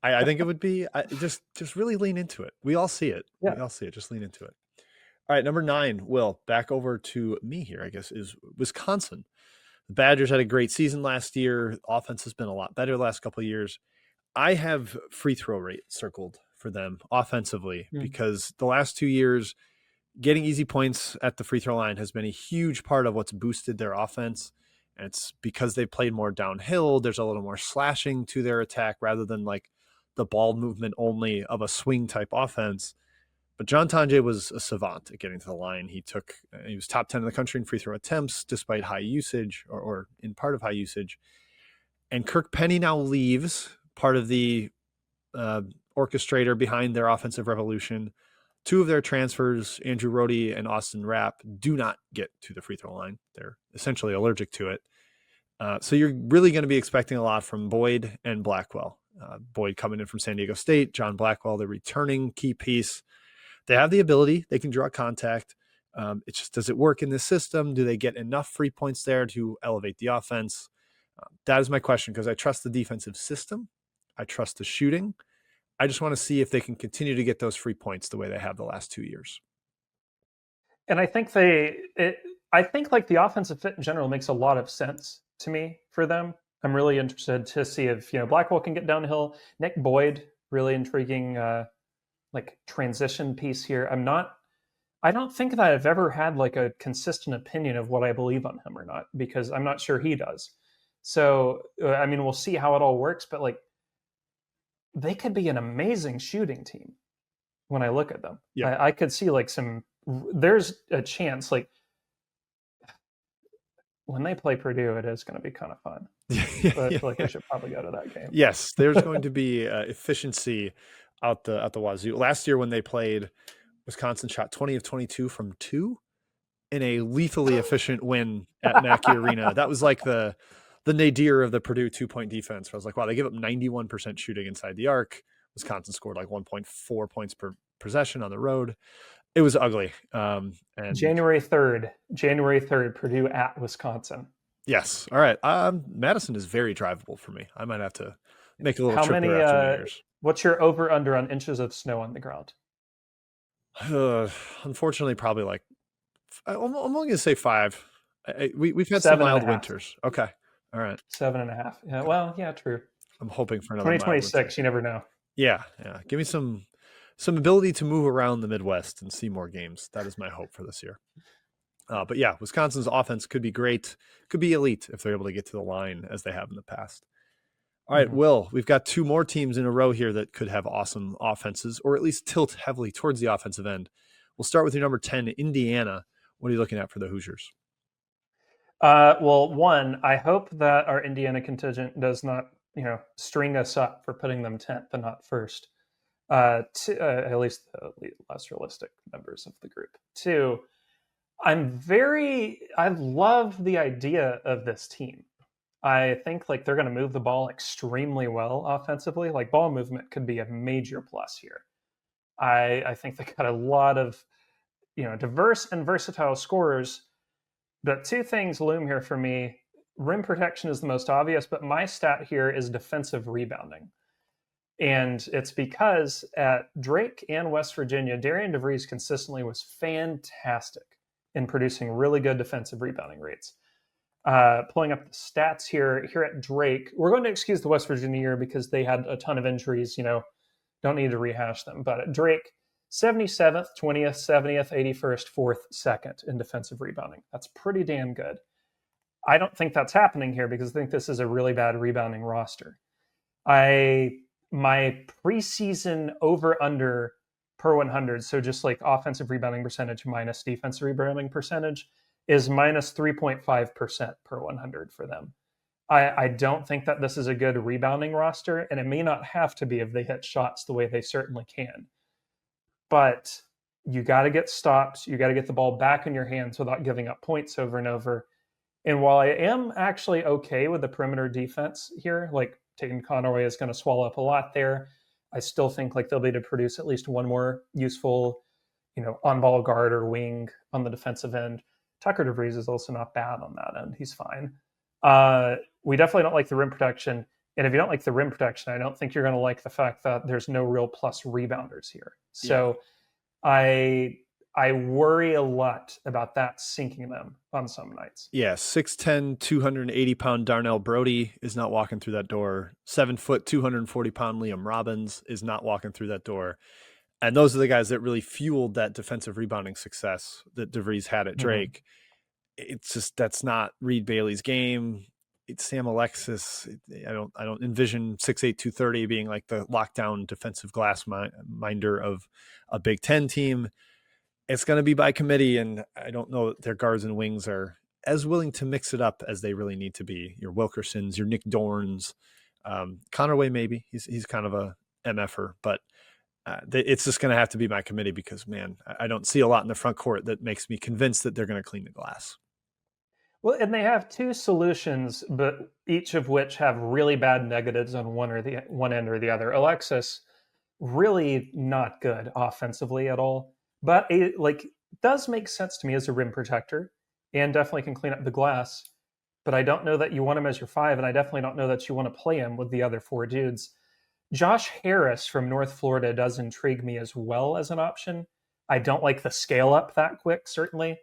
I think it would be just really lean into it. We all see it. Yeah. We all see it. Just lean into it. All right, number 9. Will, back over to me here. I guess is Wisconsin. The Badgers had a great season last year. Offense has been a lot better the last couple of years. I have free throw rate circled for them offensively Mm. because the last 2 years, getting easy points at the free throw line has been a huge part of what's boosted their offense. And it's because they've played more downhill. There's a little more slashing to their attack rather than like the ball movement only of a swing type offense. But John Tonje was a savant at getting to the line. He was top 10 in the country in free throw attempts despite high usage or in part of high usage. And Kirk Penny now leaves, part of the orchestrator behind their offensive revolution. 2 of their transfers, Andrew Rohde and Austin Rapp, do not get to the free throw line. They're essentially allergic to it. So you're really going to be expecting a lot from Boyd and Blackwell. Boyd coming in from San Diego State, John Blackwell, the returning key piece. They have the ability. They can draw contact. It's just, does it work in this system? Do they get enough free points there to elevate the offense? That is my question because I trust the defensive system. I trust the shooting. I just want to see if they can continue to get those free points the way they have the last 2 years. And I think I think like the offensive fit in general makes a lot of sense to me for them. I'm really interested to see if Blackwell can get downhill. Nick Boyd, really intriguing, like transition piece here. I don't think that I've ever had like a consistent opinion of what I believe on him or not because I'm not sure he does. So I mean, we'll see how it all works, but like they could be an amazing shooting team when I look at them. Yeah. I could see like there's a chance like when they play Purdue, it is going to be kind of fun. So I feel like I should probably go to that game. Yes, there's going to be efficiency out the wazoo. Last year when they played, Wisconsin shot 20 of 22 from 2 in a lethally efficient win at Mackey Arena. That was like the nadir of the Purdue 2-point defense. I was like, wow, they give up 91% shooting inside the arc. Wisconsin scored like 1.4 points per possession on the road. It was ugly. And January 3rd, Purdue at Wisconsin. Yes. All right. Madison is very drivable for me. I might have to make a little How trip many? there after New Year's. What's your over under on inches of snow on the ground? Unfortunately, probably like I'm only gonna say 5. We've had 7 some and a mild half. winters. Okay. All right. 7.5. Yeah. Well, yeah, true. I'm hoping for another mild winter. 2026. You never know. Yeah. Give me some ability to move around the Midwest and see more games. That is my hope for this year. But yeah, Wisconsin's offense could be great, could be elite if they're able to get to the line as they have in the past. All right, Will, we've got 2 more teams in a row here that could have awesome offenses or at least tilt heavily towards the offensive end. We'll start with your number 10, Indiana. What are you looking at for the Hoosiers? Well, one, I hope that our Indiana contingent does not, string us up for putting them 10th and not first. At least the less realistic members of the group. 2, I love the idea of this team. I think like they're going to move the ball extremely well offensively. Like ball movement could be a major plus here. I think they got a lot of diverse and versatile scorers. But 2 things loom here for me. Rim protection is the most obvious, but my stat here is defensive rebounding. And it's because at Drake and West Virginia, Darian DeVries consistently was fantastic in producing really good defensive rebounding rates. Pulling up the stats here at Drake, we're going to excuse the West Virginia year because they had a ton of injuries, don't need to rehash them. But at Drake, 77th, 20th, 70th, 81st, 4th, 2nd in defensive rebounding. That's pretty damn good. I don't think that's happening here because I think this is a really bad rebounding roster. My preseason over-under per 100, so just like offensive rebounding percentage minus defensive rebounding percentage, is minus 3.5% per 100 for them. I don't think that this is a good rebounding roster, and it may not have to be if they hit shots the way they certainly can. But you got to get stops. You got to get the ball back in your hands without giving up points over and over. And while I am actually okay with the perimeter defense here, like Tatum Conaway is going to swallow up a lot there, I still think like they'll be able to produce at least one more useful, on-ball guard or wing on the defensive end. Tucker DeVries is also not bad on that end. He's fine. We definitely don't like the rim protection. And if you don't like the rim protection, I don't think you're going to like the fact that there's no real plus rebounders here. So I worry a lot about that sinking them on some nights. Yeah, 6'10", 280-pound Darnell Brody is not walking through that door. 7 foot, 240-pound Liam Robbins is not walking through that door. And those are the guys that really fueled that defensive rebounding success that DeVries had at Drake. It's just, that's not Reed Bailey's game. It's Sam Alexis. I don't envision 6'8", 230 being like the lockdown defensive glass minder of a Big Ten team. It's going to be by committee, and I don't know that their guards and wings are as willing to mix it up as they really need to be. Your Wilkersons, your Nick Dorns, Connerway maybe. He's kind of a MFer, but it's just going to have to be my committee because, man, I don't see a lot in the front court that makes me convinced that they're going to clean the glass. Well, and they have two solutions, but each of which have really bad negatives on one end or the other. Alexis, really not good offensively at all, but it does make sense to me as a rim protector and definitely can clean up the glass. But I don't know that you want him as your 5, and I definitely don't know that you want to play him with the other 4 dudes. Josh Harris from North Florida does intrigue me as well as an option. I don't like the scale up that quick, certainly,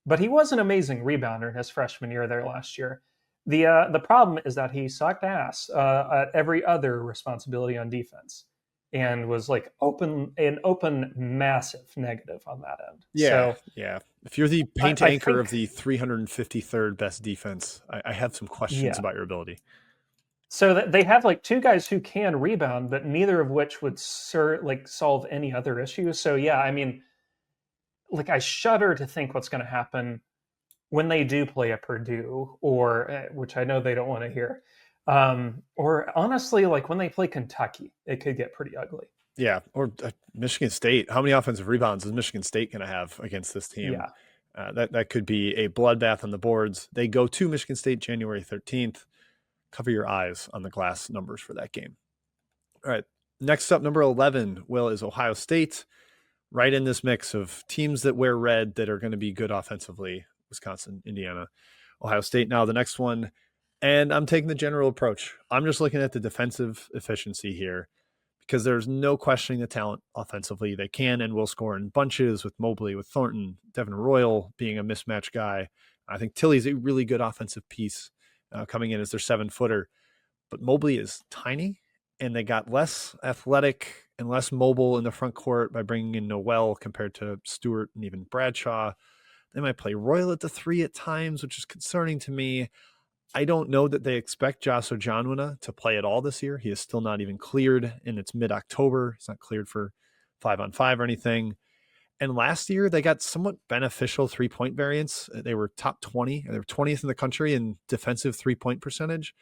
but he was an amazing rebounder in his freshman year there last year. The problem is that he sucked ass at every other responsibility on defense and was like open massive negative on that end. Yeah, so, yeah. If you're the paint anchor of the 353rd best defense, I have some questions about your ability. So that they have like 2 guys who can rebound, but neither of which would solve any other issues. So yeah, I mean, like I shudder to think what's going to happen when they do play a Purdue, or which I know they don't want to hear, or honestly, like when they play Kentucky, it could get pretty ugly. Yeah, or Michigan State. How many offensive rebounds is Michigan State going to have against this team? Yeah, that could be a bloodbath on the boards. They go to Michigan State January 13th. Cover your eyes on the glass numbers for that game. All right. Next up, number 11, Will, is Ohio State. Right in this mix of teams that wear red that are going to be good offensively. Wisconsin, Indiana, Ohio State. Now the next one. And I'm taking the general approach. I'm just looking at the defensive efficiency here because there's no questioning the talent offensively. They can and will score in bunches with Mobley, with Thornton, Devin Royal being a mismatch guy. I think Tilly's a really good offensive piece. Coming in as their 7-footer, but Mobley is tiny, and they got less athletic and less mobile in the front court by bringing in Noel compared to Stewart and even Bradshaw. They might play Royal at the 3 at times, which is concerning to me. I don't know that they expect Josh Ojanwuna to play at all this year. He is still not even cleared, and it's mid-October. He's not cleared for 5-on-5 or anything. And last year, they got somewhat beneficial 3-point variance. They were top 20. They were 20th in the country in defensive 3-point percentage.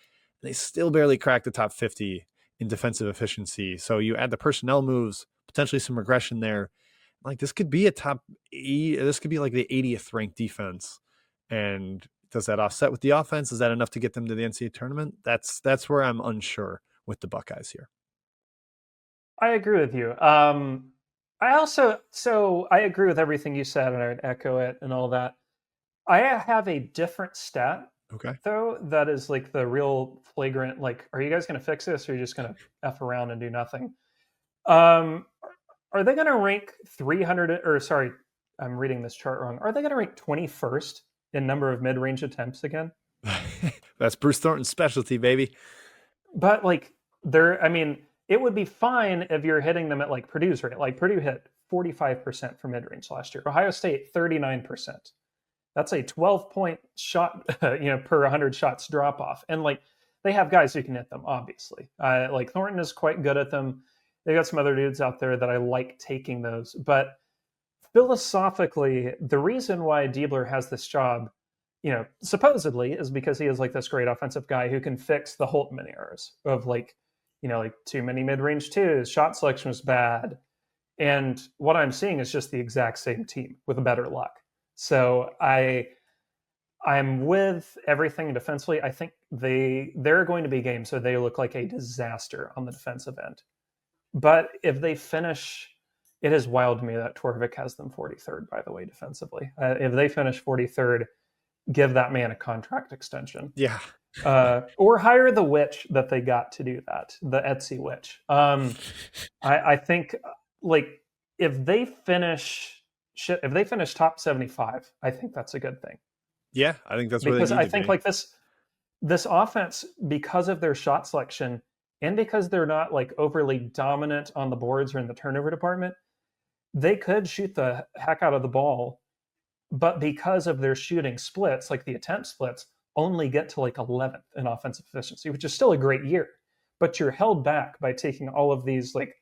They still barely cracked the top 50 in defensive efficiency. So you add the personnel moves, potentially some regression there. Like this could be a top 8. This could be like the 80th ranked defense. And does that offset with the offense? Is that enough to get them to the NCAA tournament? That's where I'm unsure with the Buckeyes here. I agree with you. I agree with everything you said, and I would echo it and all that. I have a different stat, though, that is like the real flagrant, like, are you guys going to fix this, or are you just going to F around and do nothing? Are they going to rank 300, or sorry, I'm reading this chart wrong. Are they going to rank 21st in number of mid-range attempts again? That's Bruce Thornton's specialty, baby. But like, it would be fine if you're hitting them at like Purdue's rate. Like Purdue hit 45% from mid-range last year. Ohio State, 39%. That's a 12-point shot, per 100 shots drop off. And like, they have guys who can hit them, obviously. Like Thornton is quite good at them. They got some other dudes out there that I like taking those. But philosophically, the reason why Diebler has this job, supposedly, is because he is like this great offensive guy who can fix the Holtman errors of like too many mid-range twos, shot selection was bad. And what I'm seeing is just the exact same team with better luck. So I'm with everything defensively. I think they're going to be games so they look like a disaster on the defensive end. But if they finish, it is wild to me that Torvik has them 43rd, by the way, defensively. If they finish 43rd, give that man a contract extension. Yeah. Or hire the witch that they got to do that, the Etsy witch. I think like if they finish top 75, I think that's a good thing. Yeah, I think that's where Because they need I to think be. like this offense, because of their shot selection and because they're not like overly dominant on the boards or in the turnover department, they could shoot the heck out of the ball, but because of their shooting splits, like the attempt splits, only get to like 11th in offensive efficiency, which is still a great year. But you're held back by taking all of these like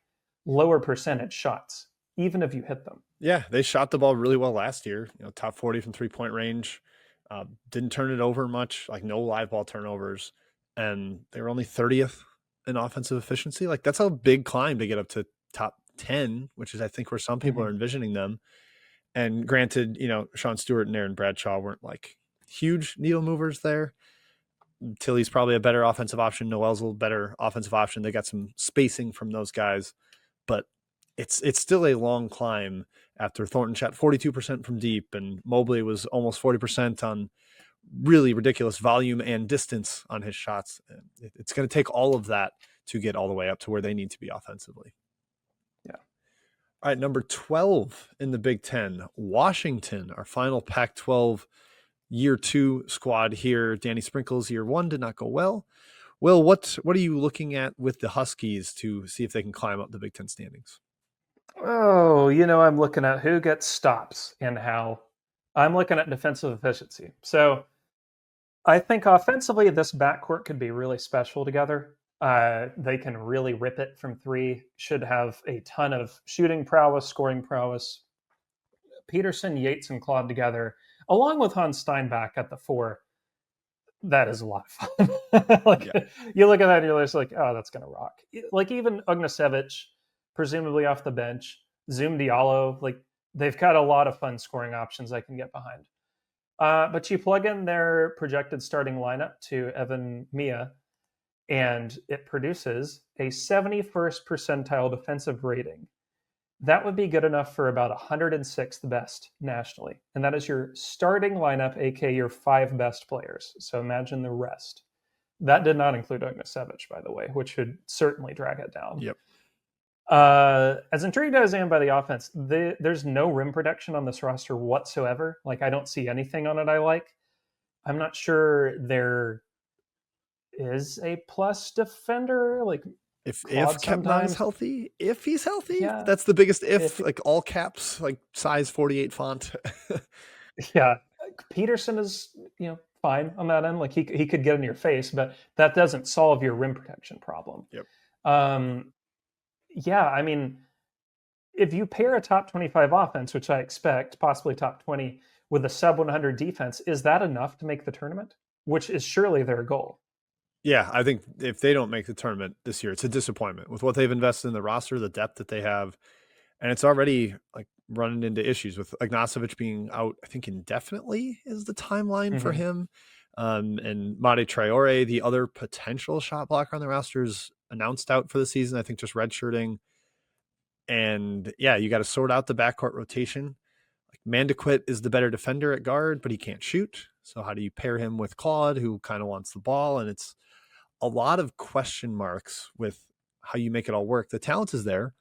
lower percentage shots, even if you hit them. Yeah, they shot the ball really well last year. Top 40 from 3-point range. Didn't turn it over much, like no live ball turnovers, and they were only 30th in offensive efficiency. Like that's a big climb to get up to top 10, which is I think where some people are envisioning them. And granted, Sean Stewart and Aaron Bradshaw weren't like huge needle movers there. Tilly's probably a better offensive option. Noel's a little better offensive option. They got some spacing from those guys, but it's still a long climb after Thornton shot 42% from deep and Mobley was almost 40% on really ridiculous volume and distance on his shots. It's going to take all of that to get all the way up to where they need to be offensively. Yeah. All right, number 12 in the Big Ten, Washington, our final Pac-12 year 2 squad here. Danny Sprinkle's year 1 did not go well. Will, what are you looking at with the Huskies to see if they can climb up the Big Ten standings? Oh, I'm looking at who gets stops and how. I'm looking at defensive efficiency. So I think offensively, this backcourt could be really special together. They can really rip it from three, should have a ton of shooting prowess, scoring prowess. Peterson, Yates, and Claude together, along with Hans Steinbach at the 4. That is a lot of fun. You look at that and you're just like, oh, that's going to rock. Like even Ognisevich, presumably off the bench, Zoom Diallo, like they've got a lot of fun scoring options I can get behind. But you plug in their projected starting lineup to Evan Mia, and it produces a 71st percentile defensive rating. That would be good enough for about 106th best nationally. And that is your starting lineup, aka your 5 best players. So imagine the rest. That did not include Ognisevich, by the way, which should certainly drag it down. Yep. As intrigued as I am by the offense, there's no rim protection on this roster whatsoever. Like, I don't see anything on it I like. I'm not sure there is a plus defender. Like, if Kepnang is healthy, if he's healthy, yeah. That's the biggest if like all caps, like size 48 font. Yeah. Peterson is, fine on that end. Like he could get in your face, but that doesn't solve your rim protection problem. Yep. Yeah, I mean, if you pair a top 25 offense, which I expect, possibly top 20, with a sub 100 defense, is that enough to make the tournament? Which is surely their goal. Yeah, I think if they don't make the tournament this year, it's a disappointment with what they've invested in the roster, the depth that they have. And it's already like running into issues with Ognisevich being out, I think indefinitely is the timeline for him. And Mate Traore, the other potential shot blocker on the roster, is announced out for the season. I think just redshirting. And yeah, you got to sort out the backcourt rotation. Like Mandequit is the better defender at guard, but he can't shoot. So how do you pair him with Claude, who kind of wants the ball? And it's a lot of question marks with how you make it all work. The talent is there.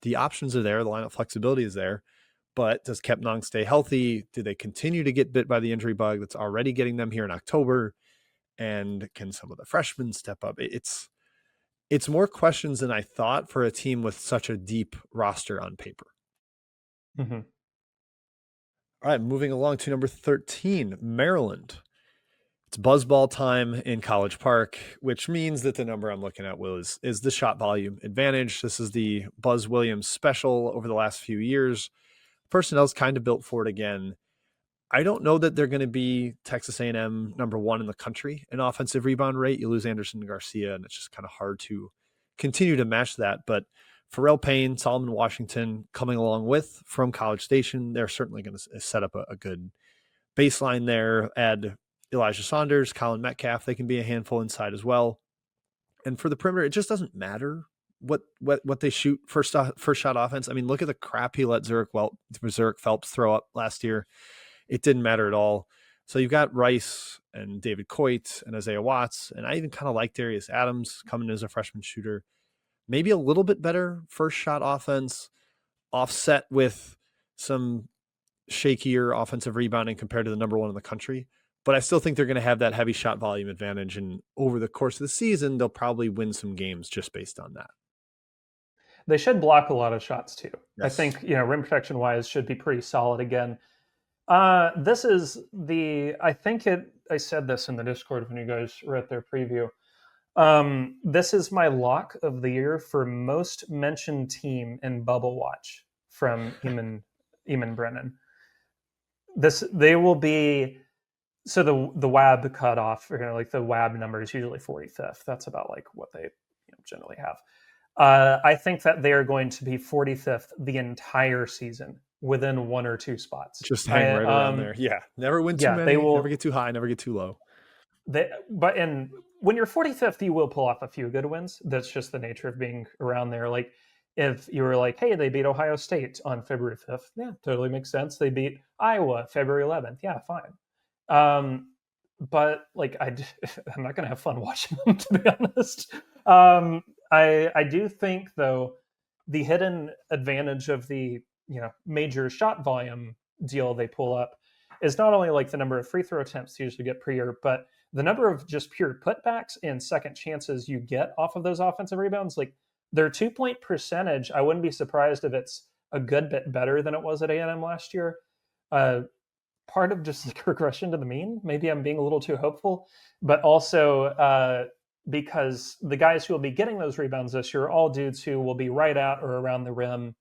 The options are there. The lineup flexibility is there. But does Kepnang stay healthy? Do they continue to get bit by the injury bug that's already getting them here in October? And can some of the freshmen step up? It's more questions than I thought for a team with such a deep roster on paper. Mm-hmm. All right, moving along to number 13, Maryland. It's buzzball time in College Park, which means that the number I'm looking at, Will, is the shot volume advantage. This is the Buzz Williams special over the last few years. Personnel's kind of built for it again. I don't know that they're going to be Texas A&M number 1 in the country in offensive rebound rate. You lose Anderson Garcia, and it's just kind of hard to continue to match that. But Pharrell Payne, Solomon Washington coming along with from College Station, they're certainly going to set up a good baseline there. Add Elijah Saunders, Colin Metcalf, they can be a handful inside as well. And for the perimeter, it just doesn't matter what they shoot first shot offense. I mean, look at the crap he let Zurich Phelps throw up last year. It didn't matter at all. So you've got Rice and David Coit and Isaiah Watts, and I even kind of like Darius Adams coming in as a freshman shooter. Maybe a little bit better first shot offense, offset with some shakier offensive rebounding compared to the number one in the country. But I still think they're going to have that heavy shot volume advantage. And over the course of the season, they'll probably win some games just based on that. They should block a lot of shots too. Yes. I think, rim protection wise should be pretty solid again. This is I said this in the Discord when you guys wrote their preview. This is my lock of the year for most mentioned team in Bubble Watch from Eamon Brennan. They will be, so the WAB cutoff, like the WAB number is usually 45th. That's about like what they generally have. I think that they are going to be 45th the entire season, within one or two spots. Just hang right around there. Yeah. Never win too many. Never get too high, never get too low. When you're 45th, you will pull off a few good wins. That's just the nature of being around there. Like if you were like, hey, they beat Ohio State on February 5th. Yeah, totally makes sense. They beat Iowa February 11th. Yeah, fine. But like, I'm not going to have fun watching them, to be honest. I do think, though, the hidden advantage of the major shot volume deal they pull up is not only like the number of free throw attempts you usually get per year, but the number of just pure putbacks and second chances you get off of those offensive rebounds. Like their 2-point percentage, I wouldn't be surprised if it's a good bit better than it was at A&M last year. Part of just like regression to the mean. Maybe I'm being a little too hopeful, but also because the guys who will be getting those rebounds this year are all dudes who will be right at or around the rim.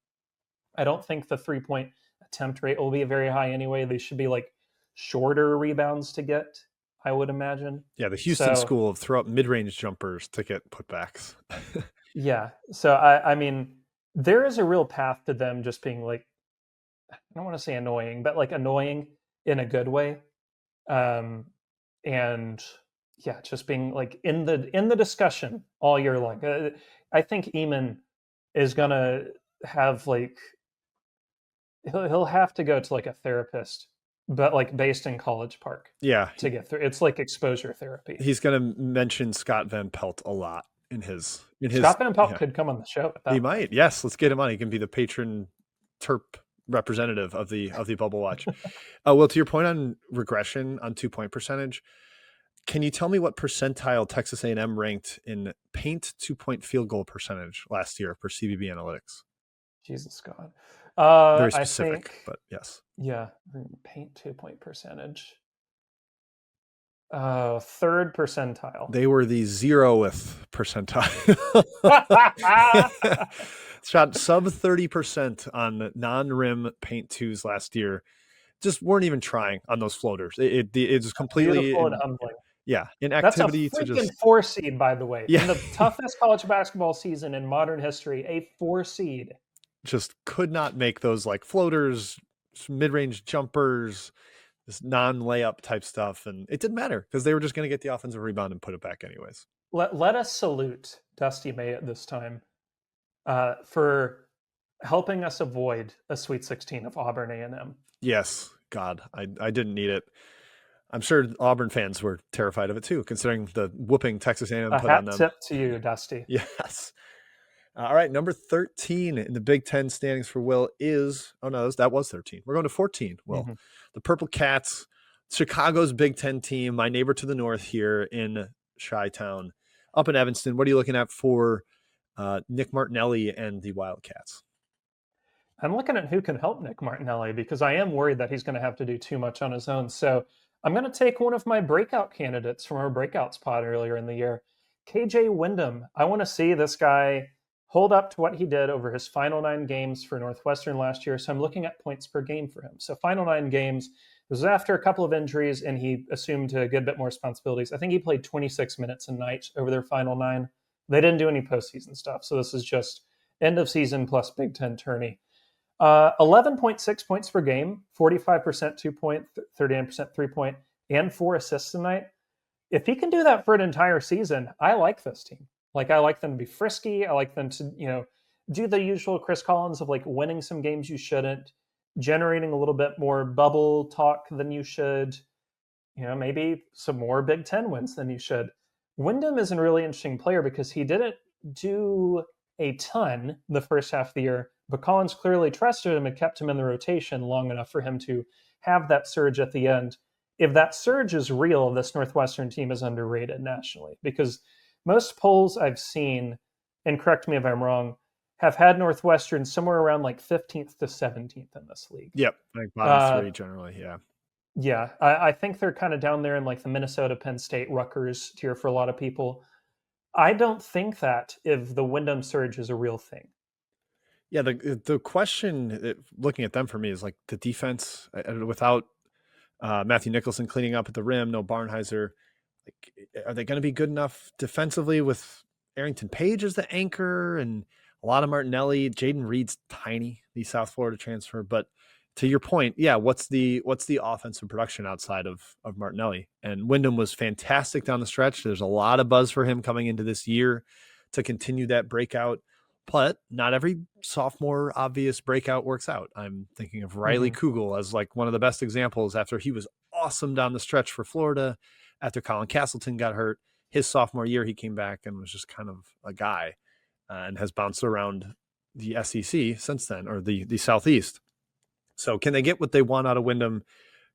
I don't think the 3-point attempt rate will be very high anyway. They should be like shorter rebounds to get, I would imagine. Yeah, the Houston school of throw up mid-range jumpers to get putbacks. Yeah. So, I mean, there is a real path to them just being like, I don't want to say annoying, but like annoying in a good way. And yeah, just being like in the discussion all year long. I think Eamon is going to have like, he'll have to go to like a therapist, but like based in College Park. Yeah. To get through. It's like exposure therapy. He's going to mention Scott Van Pelt a lot in his Scott Van Pelt could come on the show. He might. Yes. Let's get him on. He can be the patron Terp representative of the Bubble Watch. Well, to your point on regression on 2-point percentage, can you tell me what percentile Texas A&M ranked in paint 2-point field goal percentage last year per CBB Analytics? Jesus God. Very specific, but yes. Yeah, paint 2-point percentage. 3rd percentile. They were the 0th percentile. Shot sub 30% on non-rim paint twos last year. Just weren't even trying on those floaters. It's completely humbling. Yeah, inactivity. That's a freaking 4 seed, by the way. Yeah. In the toughest college basketball season in modern history, a 4 seed. Just could not make those like floaters, mid-range jumpers, this non-layup type stuff. And it didn't matter because they were just going to get the offensive rebound and put it back anyways. Let us salute Dusty May at this time for helping us avoid a Sweet 16 of Auburn A&M. Yes. God, I didn't need it. I'm sure Auburn fans were terrified of it too, considering the whooping Texas A&M put on them. A hat tip to you, Dusty. Yes. All right, number 13 in the Big Ten standings for Will is, that was 13. We're going to 14, Will. Mm-hmm. The Purple Cats, Chicago's Big Ten team, my neighbor to the north here in Chi-Town. Up in Evanston, what are you looking at for Nick Martinelli and the Wildcats? I'm looking at who can help Nick Martinelli because I am worried that he's going to have to do too much on his own. So I'm going to take one of my breakout candidates from our breakouts pod earlier in the year, KJ Wyndham. I want to see this guy hold up to what he did over his final 9 games for Northwestern last year. So I'm looking at points per game for him. So final 9 games, it was after a couple of injuries and he assumed a good bit more responsibilities. I think he played 26 minutes a night over their final 9. They didn't do any postseason stuff. So this is just end of season plus Big Ten tourney. 11.6 points per game, 45% 2-point, 39% 3-point, and 4 assists a night. If he can do that for an entire season, I like this team. Like, I like them to be frisky. I like them to, do the usual Chris Collins of like winning some games you shouldn't, generating a little bit more bubble talk than you should, maybe some more Big Ten wins than you should. Wyndham is a really interesting player because he didn't do a ton the first half of the year, but Collins clearly trusted him and kept him in the rotation long enough for him to have that surge at the end. If that surge is real, this Northwestern team is underrated nationally because most polls I've seen, and correct me if I'm wrong, have had Northwestern somewhere around like 15th to 17th in this league. Yep, like bottom three generally, yeah. Yeah, I think they're kind of down there in like the Minnesota, Penn State, Rutgers tier for a lot of people. I don't think that if the Wyndham surge is a real thing. Yeah, the question looking at them for me is like the defense without Matthew Nicholson cleaning up at the rim, no Barnheiser. Like, are they going to be good enough defensively with Arrington Page as the anchor and a lot of Martinelli? Jaden Reed's tiny, the South Florida transfer, but to your point, yeah, what's the offensive production outside of Martinelli? And Wyndham was fantastic down the stretch. There's a lot of buzz for him coming into this year to continue that breakout. But not every sophomore obvious breakout works out. I'm thinking of Riley Kugel as like one of the best examples after he was awesome down the stretch for Florida. After Colin Castleton got hurt, his sophomore year, he came back and was just kind of a guy and has bounced around the SEC since then, or the Southeast. So can they get what they want out of Wyndham?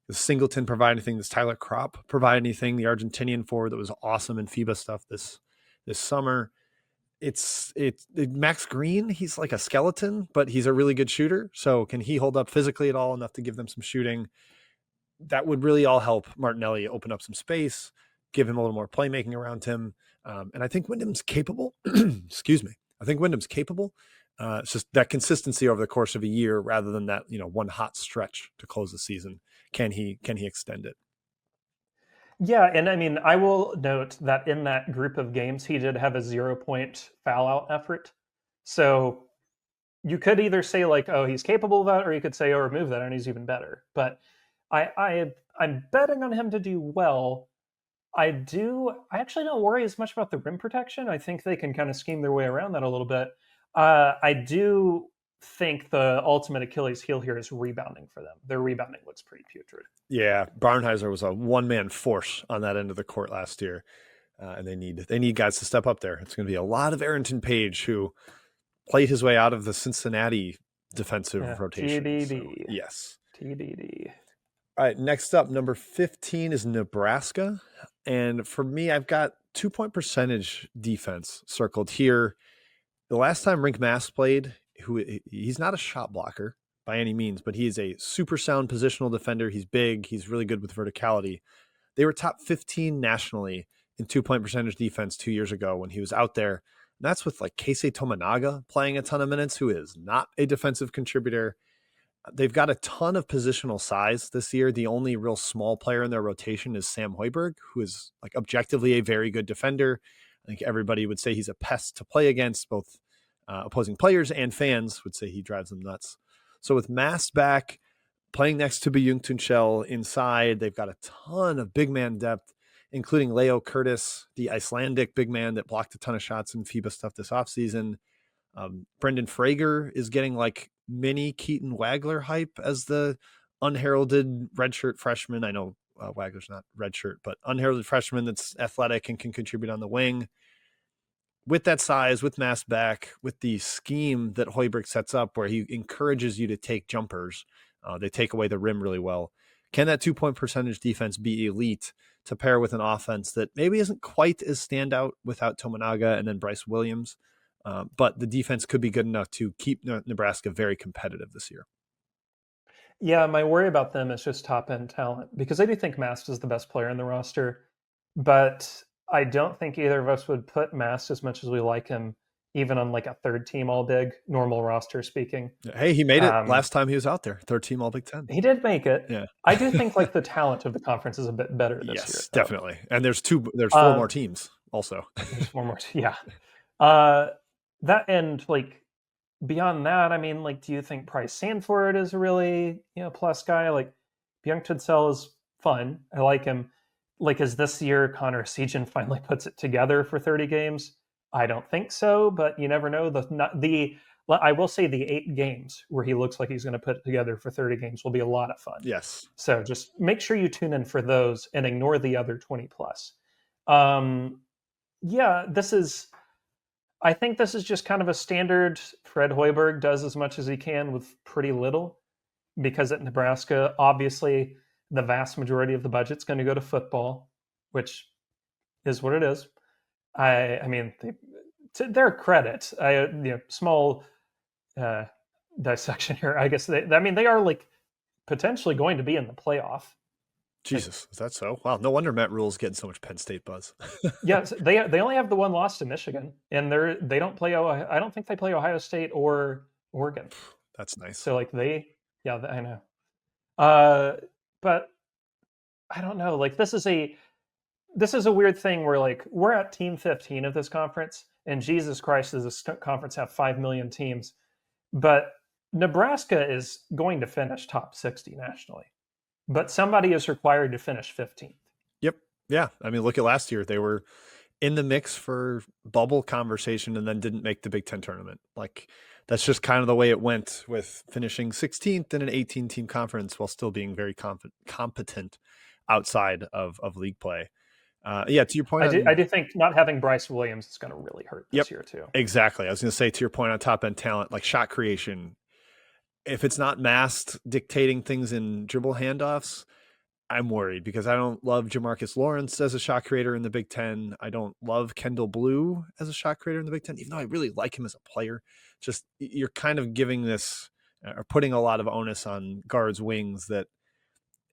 Does Singleton provide anything? Does Tyler Kropp provide anything? The Argentinian forward that was awesome in FIBA stuff this summer. It's Max Green. He's like a skeleton, but he's a really good shooter. So can he hold up physically at all enough to give them some shooting? That would really all help Martinelli open up some space, give him a little more playmaking around him. And I think Wyndham's capable. Excuse me. I think Wyndham's capable. It's just that consistency over the course of a year rather than that, one hot stretch to close the season. Can he extend it? Yeah, and I mean, I will note that in that group of games, he did have a 0-point foul out effort. So you could either say like, oh, he's capable of that, or you could say, oh, remove that, and he's even better. But I'm betting on him to do well. I actually don't worry as much about the rim protection. I think they can kind of scheme their way around that a little bit. I do think the ultimate Achilles heel here is rebounding for them. Their rebounding looks pretty putrid. Yeah, Barnheiser was a one-man force on that end of the court last year, and they need guys to step up there. It's going to be a lot of Arrington Page, who played his way out of the Cincinnati defensive rotation. TBD. So, yes. TBD. All right, next up, number 15 is Nebraska. And for me, I've got 2-point percentage defense circled here. The last time Rink Mass played, he's not a shot blocker by any means, but he is a super sound positional defender. He's big. He's really good with verticality. They were top 15 nationally in 2-point percentage defense 2 years ago when he was out there. And that's with like Keisei Tominaga playing a ton of minutes, who is not a defensive contributor. They've got a ton of positional size this year. The only real small player in their rotation is Sam Hoiberg, who is like objectively a very good defender. I think everybody would say he's a pest to play against. Both opposing players and fans would say he drives them nuts. So with Mass back, playing next to Byung Tunchel inside, they've got a ton of big man depth, including Leo Curtis, the Icelandic big man that blocked a ton of shots in FIBA stuff this offseason. Brendan Frager is getting like mini Keaton Wagler hype as the unheralded redshirt freshman. I know Wagler's not redshirt, but unheralded freshman that's athletic and can contribute on the wing. With that size, with Mass back, with the scheme that Hoiberg sets up where he encourages you to take jumpers, they take away the rim really well. Can that 2-point percentage defense be elite to pair with an offense that maybe isn't quite as standout without Tominaga and then Bryce Williams? But the defense could be good enough to keep Nebraska very competitive this year. Yeah, my worry about them is just top-end talent, because I do think Mast is the best player in the roster, but I don't think either of us would put Mast, as much as we like him, even on like a third team all big, normal roster speaking. Hey, he made it last time he was out there, third team all Big Ten. He did make it. Yeah. I do think like the talent of the conference is a bit better this year. Yes, definitely. And there's 4 more teams also. There's 4 more. Yeah. That and like beyond that, I mean, like, do you think Price Sanford is a really, plus guy? Like, Byung Tudsel is fun. I like him. Like, is this year Connor Sejan finally puts it together for 30 games? I don't think so, but you never know. I will say the 8 games where he looks like he's going to put it together for 30 games will be a lot of fun. Yes. So just make sure you tune in for those and ignore the other 20 plus. Yeah, I think this is just kind of a standard. Fred Hoiberg does as much as he can with pretty little, because at Nebraska, obviously, the vast majority of the budget's going to go to football, which is what it is. I mean, to their credit, small dissection here. I guess they are like potentially going to be in the playoff. Jesus, is that so? Wow, no wonder Matt Rule's getting so much Penn State buzz. Yes, they only have the one loss to Michigan, and they don't play Ohio. I don't think they play Ohio State or Oregon. That's nice. So like I know. But I don't know. Like this is a weird thing where like we're at team 15 of this conference, and Jesus Christ, does this conference have 5 million teams? But Nebraska is going to finish top 60 nationally, but somebody is required to finish 15th. Yep. Yeah. I mean, look at last year. They were in the mix for bubble conversation and then didn't make the Big Ten tournament. Like that's just kind of the way it went, with finishing 16th in an 18-team conference while still being very competent outside of league play. To your point, I do think not having Bryce Williams is going to really hurt this year too. Exactly. I was going to say, to your point on top end talent, like shot creation, if it's not masked dictating things in dribble handoffs, I'm worried, because I don't love Jamarcus Lawrence as a shot creator in the Big Ten. I don't love Kendall Blue as a shot creator in the Big Ten, even though I really like him as a player. Just you're kind of giving this or putting a lot of onus on guards' wings that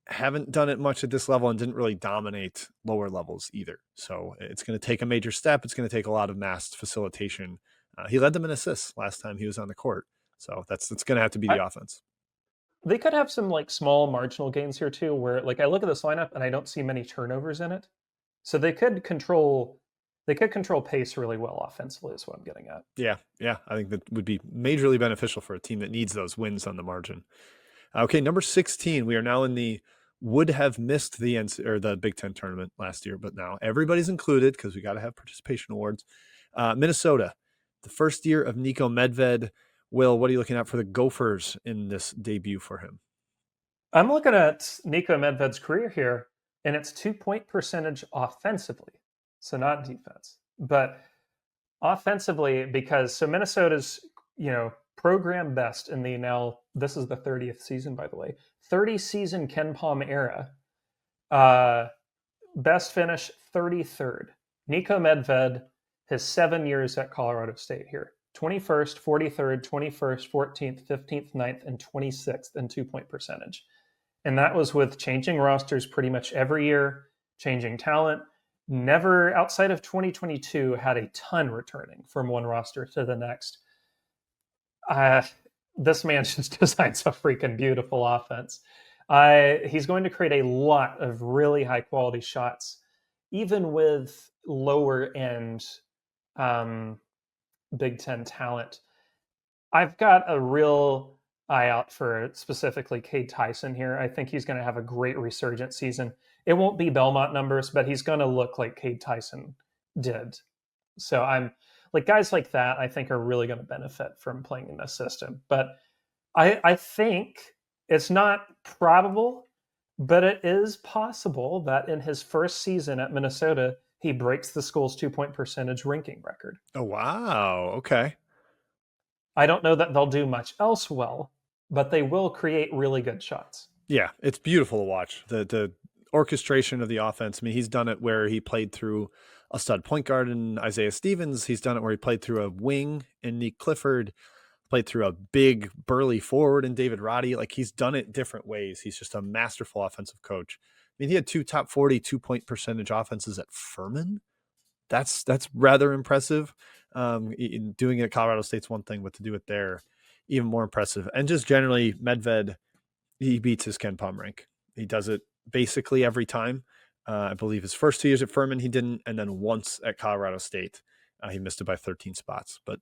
haven't done it much at this level and didn't really dominate lower levels either. So it's going to take a major step. It's going to take a lot of masked facilitation. He led them in assists last time he was on the court. So that's going to have to be the offense. They could have some like small marginal gains here too, where like I look at this lineup and I don't see many turnovers in it. So they could control pace really well offensively, is what I'm getting at. Yeah. I think that would be majorly beneficial for a team that needs those wins on the margin. Okay, number 16. We are now in the would have missed the Big Ten tournament last year, but now everybody's included because we got to have participation awards. Minnesota, the first year of Nico Medved. Will, what are you looking at for the Gophers in this debut for him? I'm looking at Nico Medved's career here, and it's 2-point percentage offensively, so not defense, but offensively, because Minnesota's program best in the now, this is the 30th season, by the way, 30 season Ken Palm era. Best finish 33rd. Nico Medved, his 7 years at Colorado State here. 21st, 43rd, 21st, 14th, 15th, 9th, and 26th in 2-point percentage. And that was with changing rosters pretty much every year, changing talent. Never, outside of 2022, had a ton returning from one roster to the next. This man just designs a freaking beautiful offense. He's going to create a lot of really high quality shots, even with lower end Big Ten talent. I've got a real eye out for specifically Cade Tyson here. I think he's going to have a great resurgent season. It won't be Belmont numbers, but he's going to look like Cade Tyson did. So I'm like, guys like that, I think are really going to benefit from playing in this system. But I think it's not probable, but it is possible that in his first season at Minnesota, he breaks the school's 2-point percentage ranking record. Oh, wow. Okay. I don't know that they'll do much else well, but they will create really good shots. Yeah, it's beautiful to watch. The orchestration of the offense. I mean, he's done it where he played through a stud point guard in Isaiah Stevens. He's done it where he played through a wing in Nick Clifford, played through a big burly forward in David Roddy. Like, he's done it different ways. He's just a masterful offensive coach. I mean, he had 2 top 40 2-point percentage offenses at Furman. That's rather impressive. Doing it at Colorado State's one thing, but to do it there, even more impressive. And just generally, Medved, he beats his Ken Palm rank. He does it basically every time. I believe his first 2 years at Furman, he didn't. And then once at Colorado State, he missed it by 13 spots. But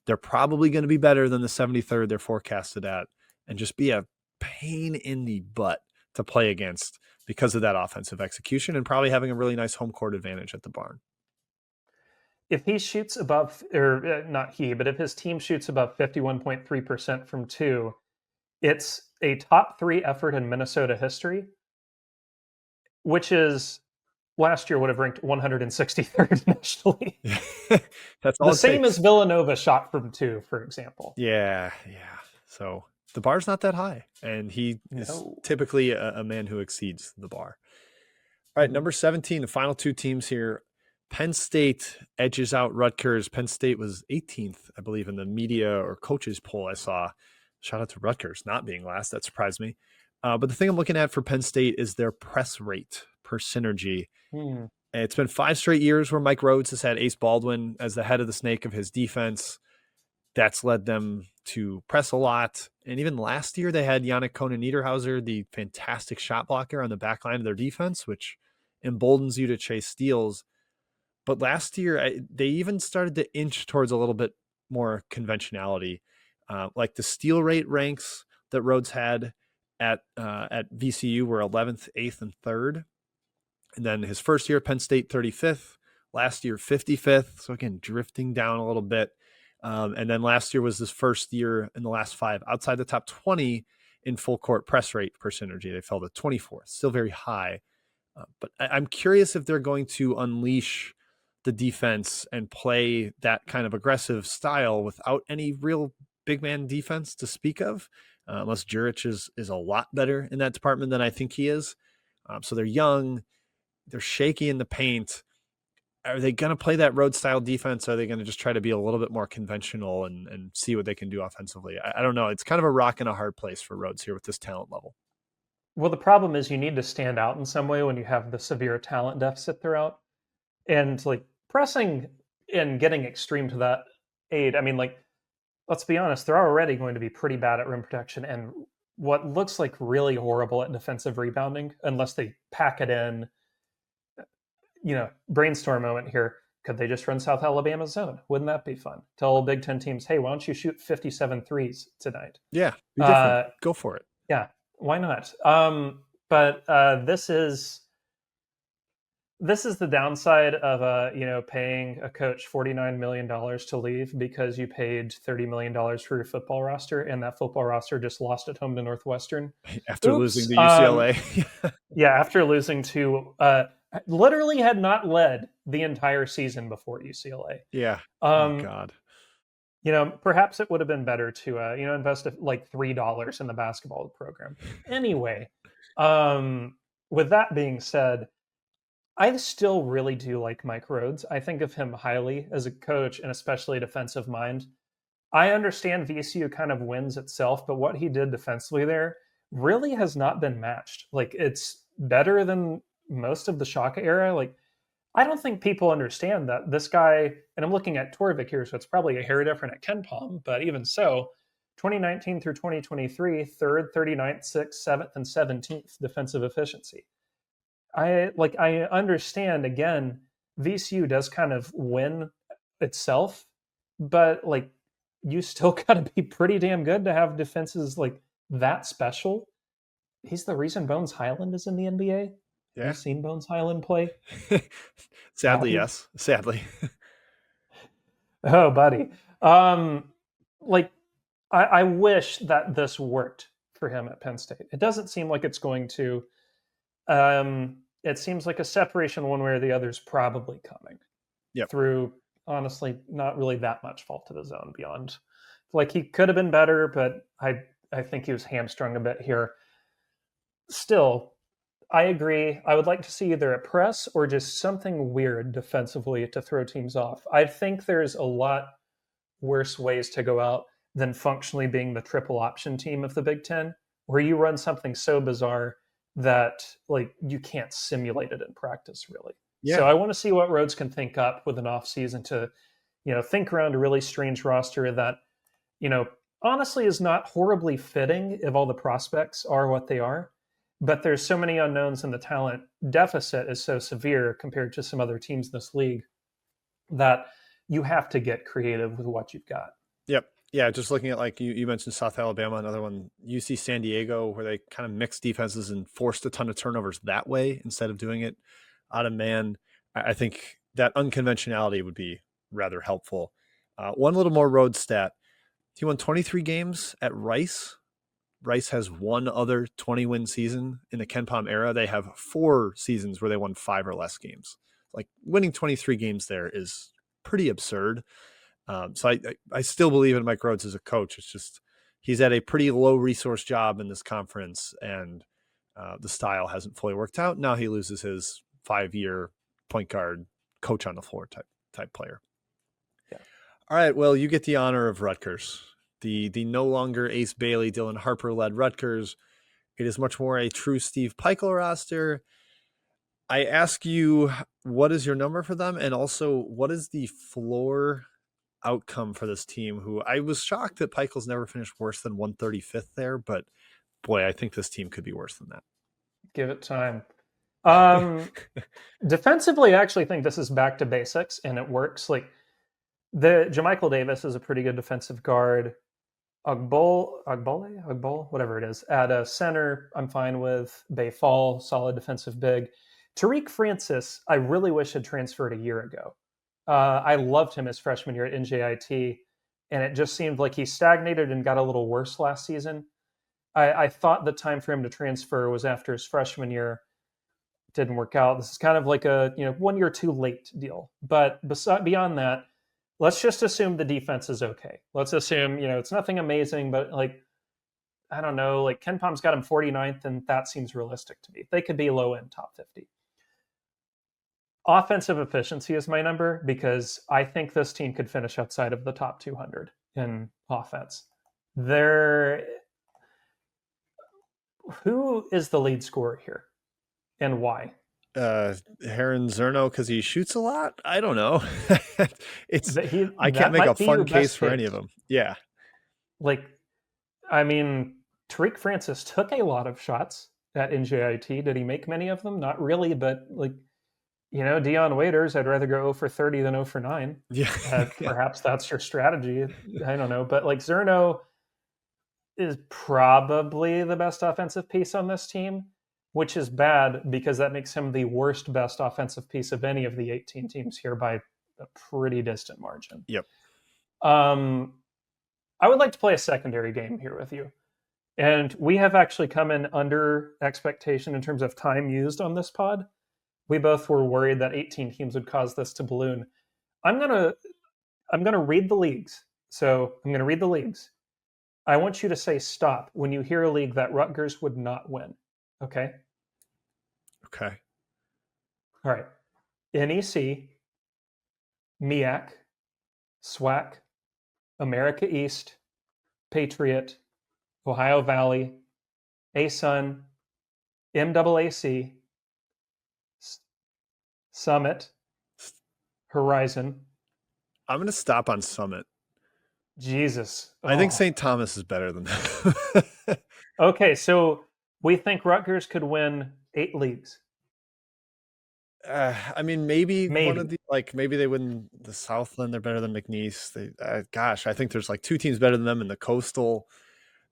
they're probably going to be better than the 73rd they're forecasted at, and just be a pain in the butt to play against because of that offensive execution and probably having a really nice home court advantage at the barn. if he shoots above, or not he, but if his team shoots above 51.3% from two, it's a top three effort in Minnesota history, which is last year would have ranked 163rd nationally. That's all The it same takes. as Villanova shot from two, for example. Yeah. So the bar's not that high, and he is No. typically a man who exceeds the bar. All right, number 17, the final two teams here. Penn State edges out Rutgers. Penn State was 18th, I believe, in the media or coaches poll I saw. Shout out to Rutgers not being last. That surprised me. But the thing I'm looking at for Penn State is their press rate per synergy. It's been 5 straight years where Mike Rhodes has had Ace Baldwin as the head of the snake of his defense. That's led them to press a lot. And even last year, they had Yannick Konen-Niederhauser, the fantastic shot blocker on the back line of their defense, which emboldens you to chase steals. But last year, they even started to inch towards a little bit more conventionality. Like the steal rate ranks that Rhodes had at VCU were 11th, 8th, and 3rd. And then his first year at Penn State, 35th. Last year, 55th. So again, drifting down a little bit. And then last year was his first year in the last 5 outside the top 20 in full court press rate per synergy. They fell to 24th, still very high. But I'm curious if they're going to unleash the defense and play that kind of aggressive style without any real big man defense to speak of, unless Jurich is a lot better in that department than I think he is. So they're young, they're shaky in the paint. Are they going to play that road style defense? Or are they going to just try to be a little bit more conventional and see what they can do offensively? I don't know. It's kind of a rock and a hard place for Rhodes here with this talent level. Well, the problem is you need to stand out in some way when you have the severe talent deficit throughout. And like pressing and getting extreme to that aid, I mean, like, let's be honest, they're already going to be pretty bad at rim protection and what looks like really horrible at defensive rebounding unless they pack it in. Brainstorm moment here. Could they just run South Alabama zone? Wouldn't that be fun? Tell Big Ten teams, hey, why don't you shoot 57 threes tonight? Yeah, be different. Go for it. Yeah, why not? But this is the downside of paying a coach $49 million to leave because you paid $30 million for your football roster, and that football roster just lost at home to Northwestern after losing to UCLA. Yeah, after losing to literally had not led the entire season before UCLA. Yeah. Oh God. Perhaps it would have been better to invest like $3 in the basketball program. Anyway, with that being said, I still really do like Mike Rhodes. I think of him highly as a coach and especially a defensive mind. I understand VCU kind of wins itself, but what he did defensively there really has not been matched. Like, it's better than most of the Shaka era. Like, I don't think people understand that this guy, and I'm looking at Torvik here, so it's probably a hair different at Ken Palm, but even so, 2019 through 2023, 3rd, 39th, 6th, 7th, and 17th defensive efficiency. I understand, again, VCU does kind of win itself, but like you still got to be pretty damn good to have defenses like that special. He's the reason Bones Highland is in the NBA. Yeah. Have you seen Bones Highland play? Sadly, yes. Sadly. Oh, buddy. I wish that this worked for him at Penn State. It doesn't seem like it's going to. It seems like a separation one way or the other is probably coming. Yep. Through, honestly, not really that much fault of his own beyond. Like, he could have been better, but I think he was hamstrung a bit here. Still, I agree. I would like to see either a press or just something weird defensively to throw teams off. I think there's a lot worse ways to go out than functionally being the triple option team of the Big Ten, where you run something so bizarre that like you can't simulate it in practice, really. Yeah. So I want to see what Rhodes can think up with an off season to, think around a really strange roster that, honestly is not horribly fitting if all the prospects are what they are. But there's so many unknowns and the talent deficit is so severe compared to some other teams in this league that you have to get creative with what you've got. Yep. Yeah, just looking at, like you mentioned South Alabama, another one, UC San Diego, where they kind of mixed defenses and forced a ton of turnovers that way instead of doing it out of man. I think that unconventionality would be rather helpful. One little more road stat. He won 23 games at Rice. Rice has one other 20-win season in the KenPom era. They have 4 seasons where they won 5 or less games. Like winning 23 games there is pretty absurd. So I still believe in Mike Rhodes as a coach. It's just he's at a pretty low resource job in this conference, and the style hasn't fully worked out. Now he loses his 5-year point guard, coach on the floor type player. Yeah. All right. Well, you get the honor of Rutgers, the no longer Ace Bailey, Dylan Harper led Rutgers. It is much more a true Steve Peichel roster. I ask you, what is your number for them? And also, what is the floor outcome for this team, who I was shocked that Peichel's never finished worse than 135th there, but boy, I think this team could be worse than that. Give it time. Defensively, I actually think this is back to basics, and it works. Like Jamichael Davis is a pretty good defensive guard. Ogbole, whatever it is. At a center, I'm fine with. Bay Fall, solid defensive big. Tariq Francis, I really wish had transferred a year ago. I loved him his freshman year at NJIT, and it just seemed like he stagnated and got a little worse last season. I thought the time for him to transfer was after his freshman year. Didn't work out. This is kind of like a 1 year too late deal. But beyond that, let's just assume the defense is okay. Let's assume it's nothing amazing, but like I don't know, like KenPom's got him 49th, and that seems realistic to me. They could be low end top 50. Offensive efficiency is my number because I think this team could finish outside of the top 200 in offense. Who is the lead scorer here and why? Heron Zerno, because he shoots a lot. I don't know. I can't make a fun case for any of them. Yeah. Like, I mean, Tariq Francis took a lot of shots at NJIT. Did he make many of them? Not really, but like, Dion Waiters, I'd rather go 0 for 30 than 0 for 9. Yeah. Perhaps that's your strategy. I don't know. But like Zerno is probably the best offensive piece on this team, which is bad because that makes him the worst best offensive piece of any of the 18 teams here by a pretty distant margin. Yep. I would like to play a secondary game here with you. And we have actually come in under expectation in terms of time used on this pod. We both were worried that 18 teams would cause this to balloon. I'm gonna read the leagues. So I'm gonna read the leagues. I want you to say stop when you hear a league that Rutgers would not win. Okay? Okay. All right. NEC, MEAC, SWAC, America East, Patriot, Ohio Valley, ASUN, MAAC, Summit, Horizon. I'm going to stop on Summit. Jesus. I think St. Thomas is better than that. Okay, so we think Rutgers could win 8 leagues. I mean, maybe one of the maybe they win the Southland. They're better than McNeese. I think there's like 2 teams better than them in the Coastal.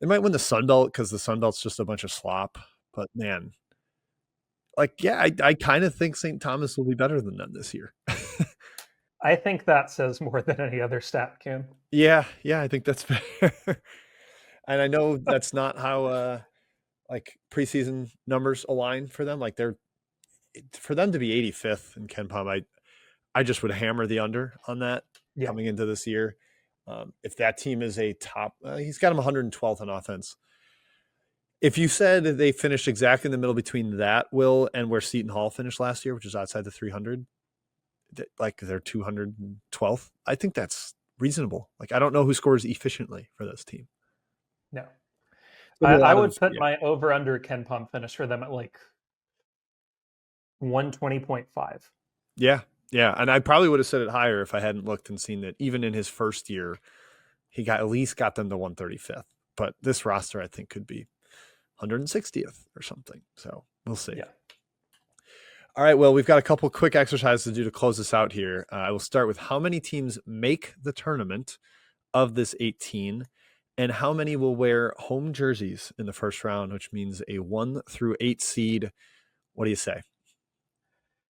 They might win the Sun Belt because the Sun Belt's just a bunch of slop. But man, I kind of think St. Thomas will be better than them this year. I think that says more than any other stat can. Yeah, I think that's fair. And I know that's not how preseason numbers align for them. Like for them to be 85th in KenPom, I just would hammer the under on that coming into this year. If that team is a top, he's got them 112th on offense. If you said they finished exactly in the middle between that, Will, and where Seton Hall finished last year, which is outside the 300, like they're 212th, I think that's reasonable. Like, I don't know who scores efficiently for this team. No. I would put my over-under KenPom finish for them at like 120.5. Yeah. And I probably would have said it higher if I hadn't looked and seen that even in his first year, he at least got them to 135th. But this roster, I think, could be 160th or something. So we'll see. Yeah. All right. Well, we've got a couple quick exercises to do to close this out here. I will start with how many teams make the tournament of this 18 and how many will wear home jerseys in the first round, which means a 1 through 8 seed. What do you say?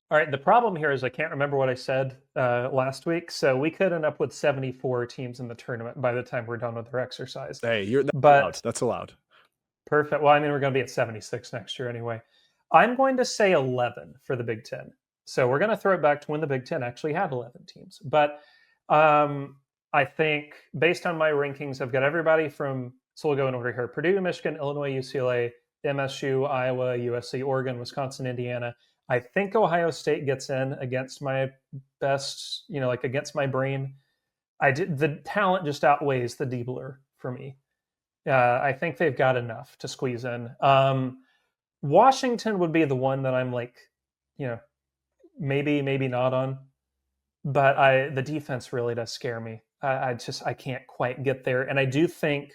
All right. The problem here is I can't remember what I said last week. So we could end up with 74 teams in the tournament by the time we're done with our exercise. Hey, that's allowed. But That's allowed. perfect. Well, I mean, we're going to be at 76 next year anyway. I'm going to say 11 for the Big Ten. So we're going to throw it back to when the Big Ten actually had 11 teams. But I think based on my rankings, I've got everybody from, so we'll go in order here: Purdue, Michigan, Illinois, UCLA, MSU, Iowa, USC, Oregon, Wisconsin, Indiana. I think Ohio State gets in against my best, like against my brain. The talent just outweighs the Diebler for me. I think they've got enough to squeeze in. Washington would be the one that I'm like, maybe not on, but the defense really does scare me. I can't quite get there, and I do think,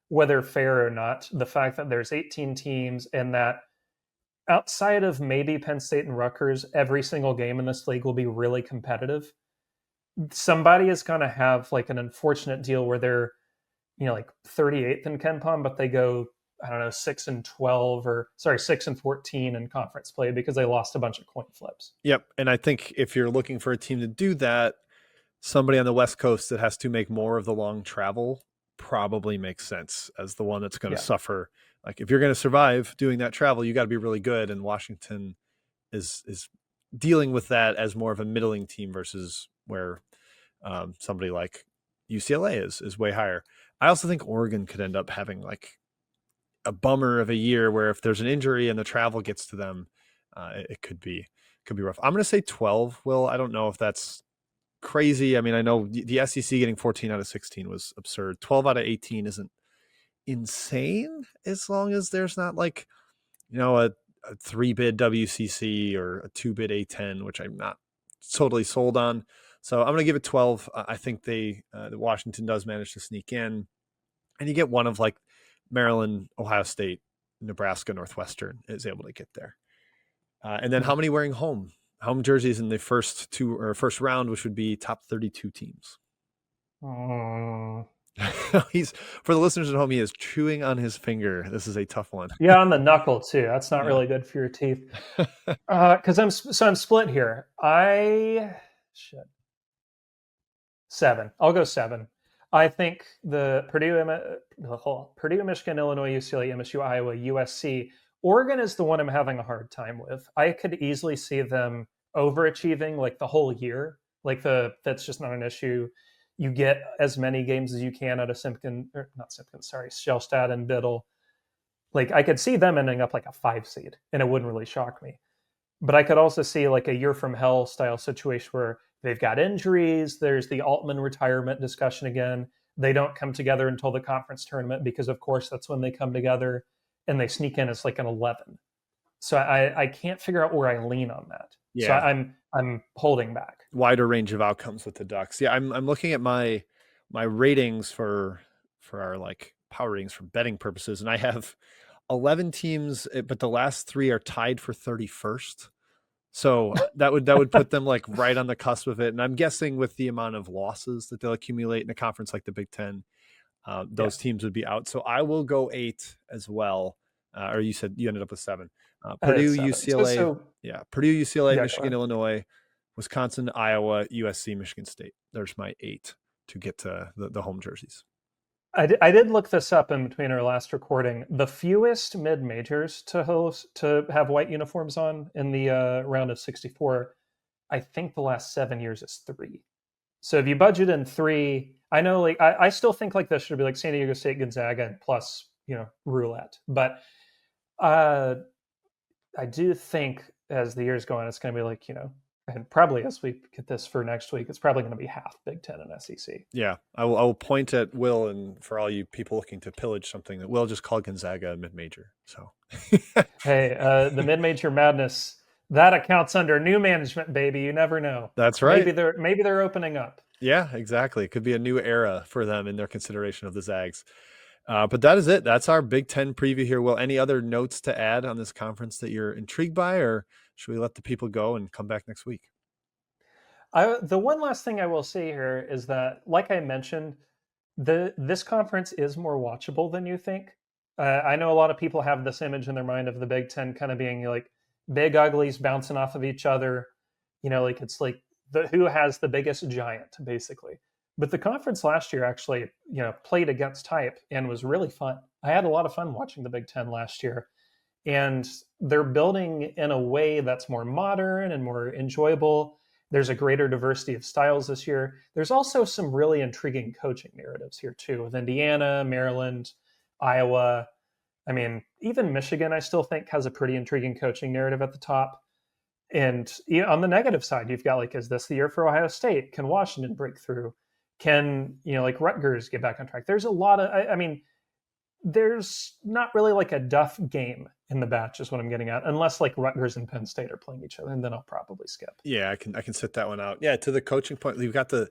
whether fair or not, the fact that there's 18 teams and that outside of maybe Penn State and Rutgers, every single game in this league will be really competitive. Somebody is going to have like an unfortunate deal where they're, like 38th in KenPom, but they go, I don't know, 6-14 in conference play because they lost a bunch of coin flips. Yep. And I think if you're looking for a team to do that, somebody on the West Coast that has to make more of the long travel probably makes sense as the one that's going to suffer. Like if you're going to survive doing that travel, you got to be really good. And Washington is dealing with that as more of a middling team versus where somebody like UCLA is way higher. I also think Oregon could end up having like a bummer of a year where if there's an injury and the travel gets to them, it could be rough. I'm going to say 12. Will, I don't know if that's crazy. I mean, I know the SEC getting 14 out of 16 was absurd. 12 out of 18 isn't insane as long as there's not like, a 3-bid WCC or a 2-bid A10, which I'm not totally sold on. So I'm going to give it 12. I think Washington does manage to sneak in, and you get one of like Maryland, Ohio State, Nebraska, Northwestern is able to get there. And then how many wearing home jerseys in the first round, which would be top 32 teams. He's, for the listeners at home, he is chewing on his finger. This is a tough one. Yeah, on the knuckle too. That's not really good for your teeth. Because I'm split here. 7. I'll go 7. I think the Purdue, Michigan, Illinois, UCLA, MSU, Iowa, USC, Oregon is the one I'm having a hard time with. I could easily see them overachieving like the whole year. That's just not an issue. You get as many games as you can out of Shellstad and Biddle. Like I could see them ending up like a 5 seed, and it wouldn't really shock me. But I could also see like a year from hell style situation where they've got injuries. There's the Altman retirement discussion again. They don't come together until the conference tournament because, of course, that's when they come together, and they sneak in as like an 11. So I can't figure out where I lean on that. Yeah. So I'm holding back. Wider range of outcomes with the Ducks. Yeah, I'm looking at my ratings for our like power ratings for betting purposes, and I have 11 teams, but the last 3 are tied for 31st. So that would put them like right on the cusp of it. And I'm guessing with the amount of losses that they'll accumulate in a conference like the Big Ten, those teams would be out. So I will go 8 as well. Or you said you ended up with 7. Purdue, UCLA, Purdue, UCLA, Michigan, Illinois, Wisconsin, Iowa, USC, Michigan State. There's my 8 to get to the home jerseys. I did look this up in between our last recording. The fewest mid-majors to have white uniforms on in the round of 64, I think the last 7 years is 3. So if you budget in 3, I know like I still think like this should be like San Diego State, Gonzaga, plus roulette. But I do think as the years go on, it's going to be like and probably as we get this for next week, it's probably going to be half Big Ten and SEC. Yeah, I will point at Will, and for all you people looking to pillage something, that Will just called Gonzaga a mid-major. So, hey, the mid-major madness that accounts under new management, baby. You never know. That's right. Maybe they're opening up. Yeah, exactly. It could be a new era for them in their consideration of the Zags. But that is it. That's our Big Ten preview here. Will, any other notes to add on this conference that you're intrigued by, or should we let the people go and come back next week? The one last thing I will say here is that, like I mentioned, this conference is more watchable than you think. I know a lot of people have this image in their mind of the Big Ten kind of being like big uglies bouncing off of each other. Like it's like who has the biggest giant, basically. But the conference last year actually, played against type and was really fun. I had a lot of fun watching the Big Ten last year, and they're building in a way that's more modern and more enjoyable. There's a greater diversity of styles this year. There's also some really intriguing coaching narratives here too, with Indiana, Maryland, Iowa. I mean, even Michigan, I still think has a pretty intriguing coaching narrative at the top. And on the negative side, you've got like, is this the year for Ohio State? Can Washington break through? Can like Rutgers get back on track? There's a lot of, I mean, there's not really like a Duff game in the batch is what I'm getting at, unless like Rutgers and Penn State are playing each other, and then I'll probably skip. Yeah, I can sit that one out. Yeah, to the coaching point, we've got the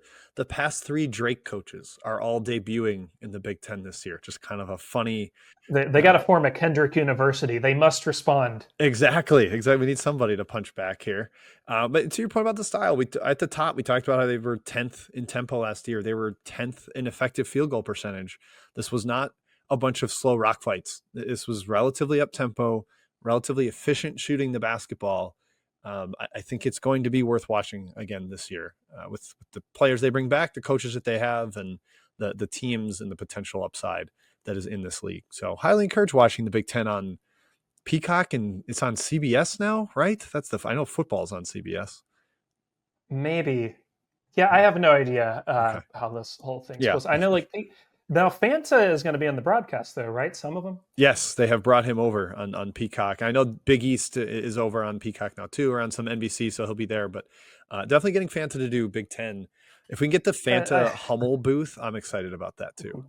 past 3 Drake coaches are all debuting in the Big Ten this year. Just kind of a funny. They got to form a Kendrick University. They must respond. Exactly. We need somebody to punch back here. But to your point about the style, at the top we talked about how they were 10th in tempo last year. They were 10th in effective field goal percentage. This was not a bunch of slow rock fights. This was relatively up tempo, relatively efficient shooting the basketball. I think it's going to be worth watching again this year with the players they bring back, the coaches that they have, and the teams and the potential upside that is in this league. So highly encourage watching the Big Ten on Peacock, and it's on CBS now, right? I know football's on CBS. Maybe. Yeah, I have no idea how this whole thing's supposed. I know like now Fanta is going to be on the broadcast though, right? Some of them. Yes, they have brought him over on Peacock. I know Big East is over on Peacock now too, or on some NBC, so he'll be there. But definitely getting Fanta to do Big Ten. If we can get the Fanta Hummel booth, I'm excited about that too.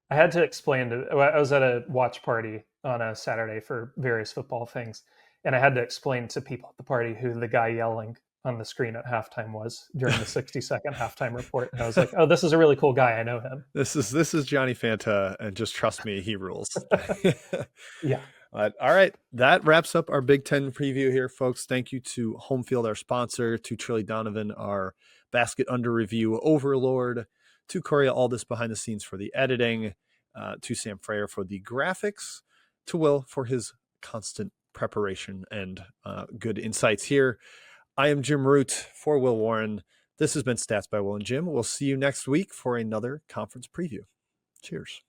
I had to explain I was at a watch party on a Saturday for various football things, and I had to explain to people at the party who the guy yelling on the screen at halftime was during the 60-second halftime report. And I was like, oh, this is a really cool guy. I know him. This is Johnny Fanta, and just trust me, he rules. Yeah. All right. That wraps up our Big Ten preview here, folks. Thank you to Homefield, our sponsor, to Trilly Donovan, our basket under review overlord, to Corey Aldis behind the scenes for the editing, to Sam Freyer for the graphics, to Will for his constant preparation and good insights here. I am Jim Root for Will Warren. This has been Stats by Will and Jim. We'll see you next week for another conference preview. Cheers.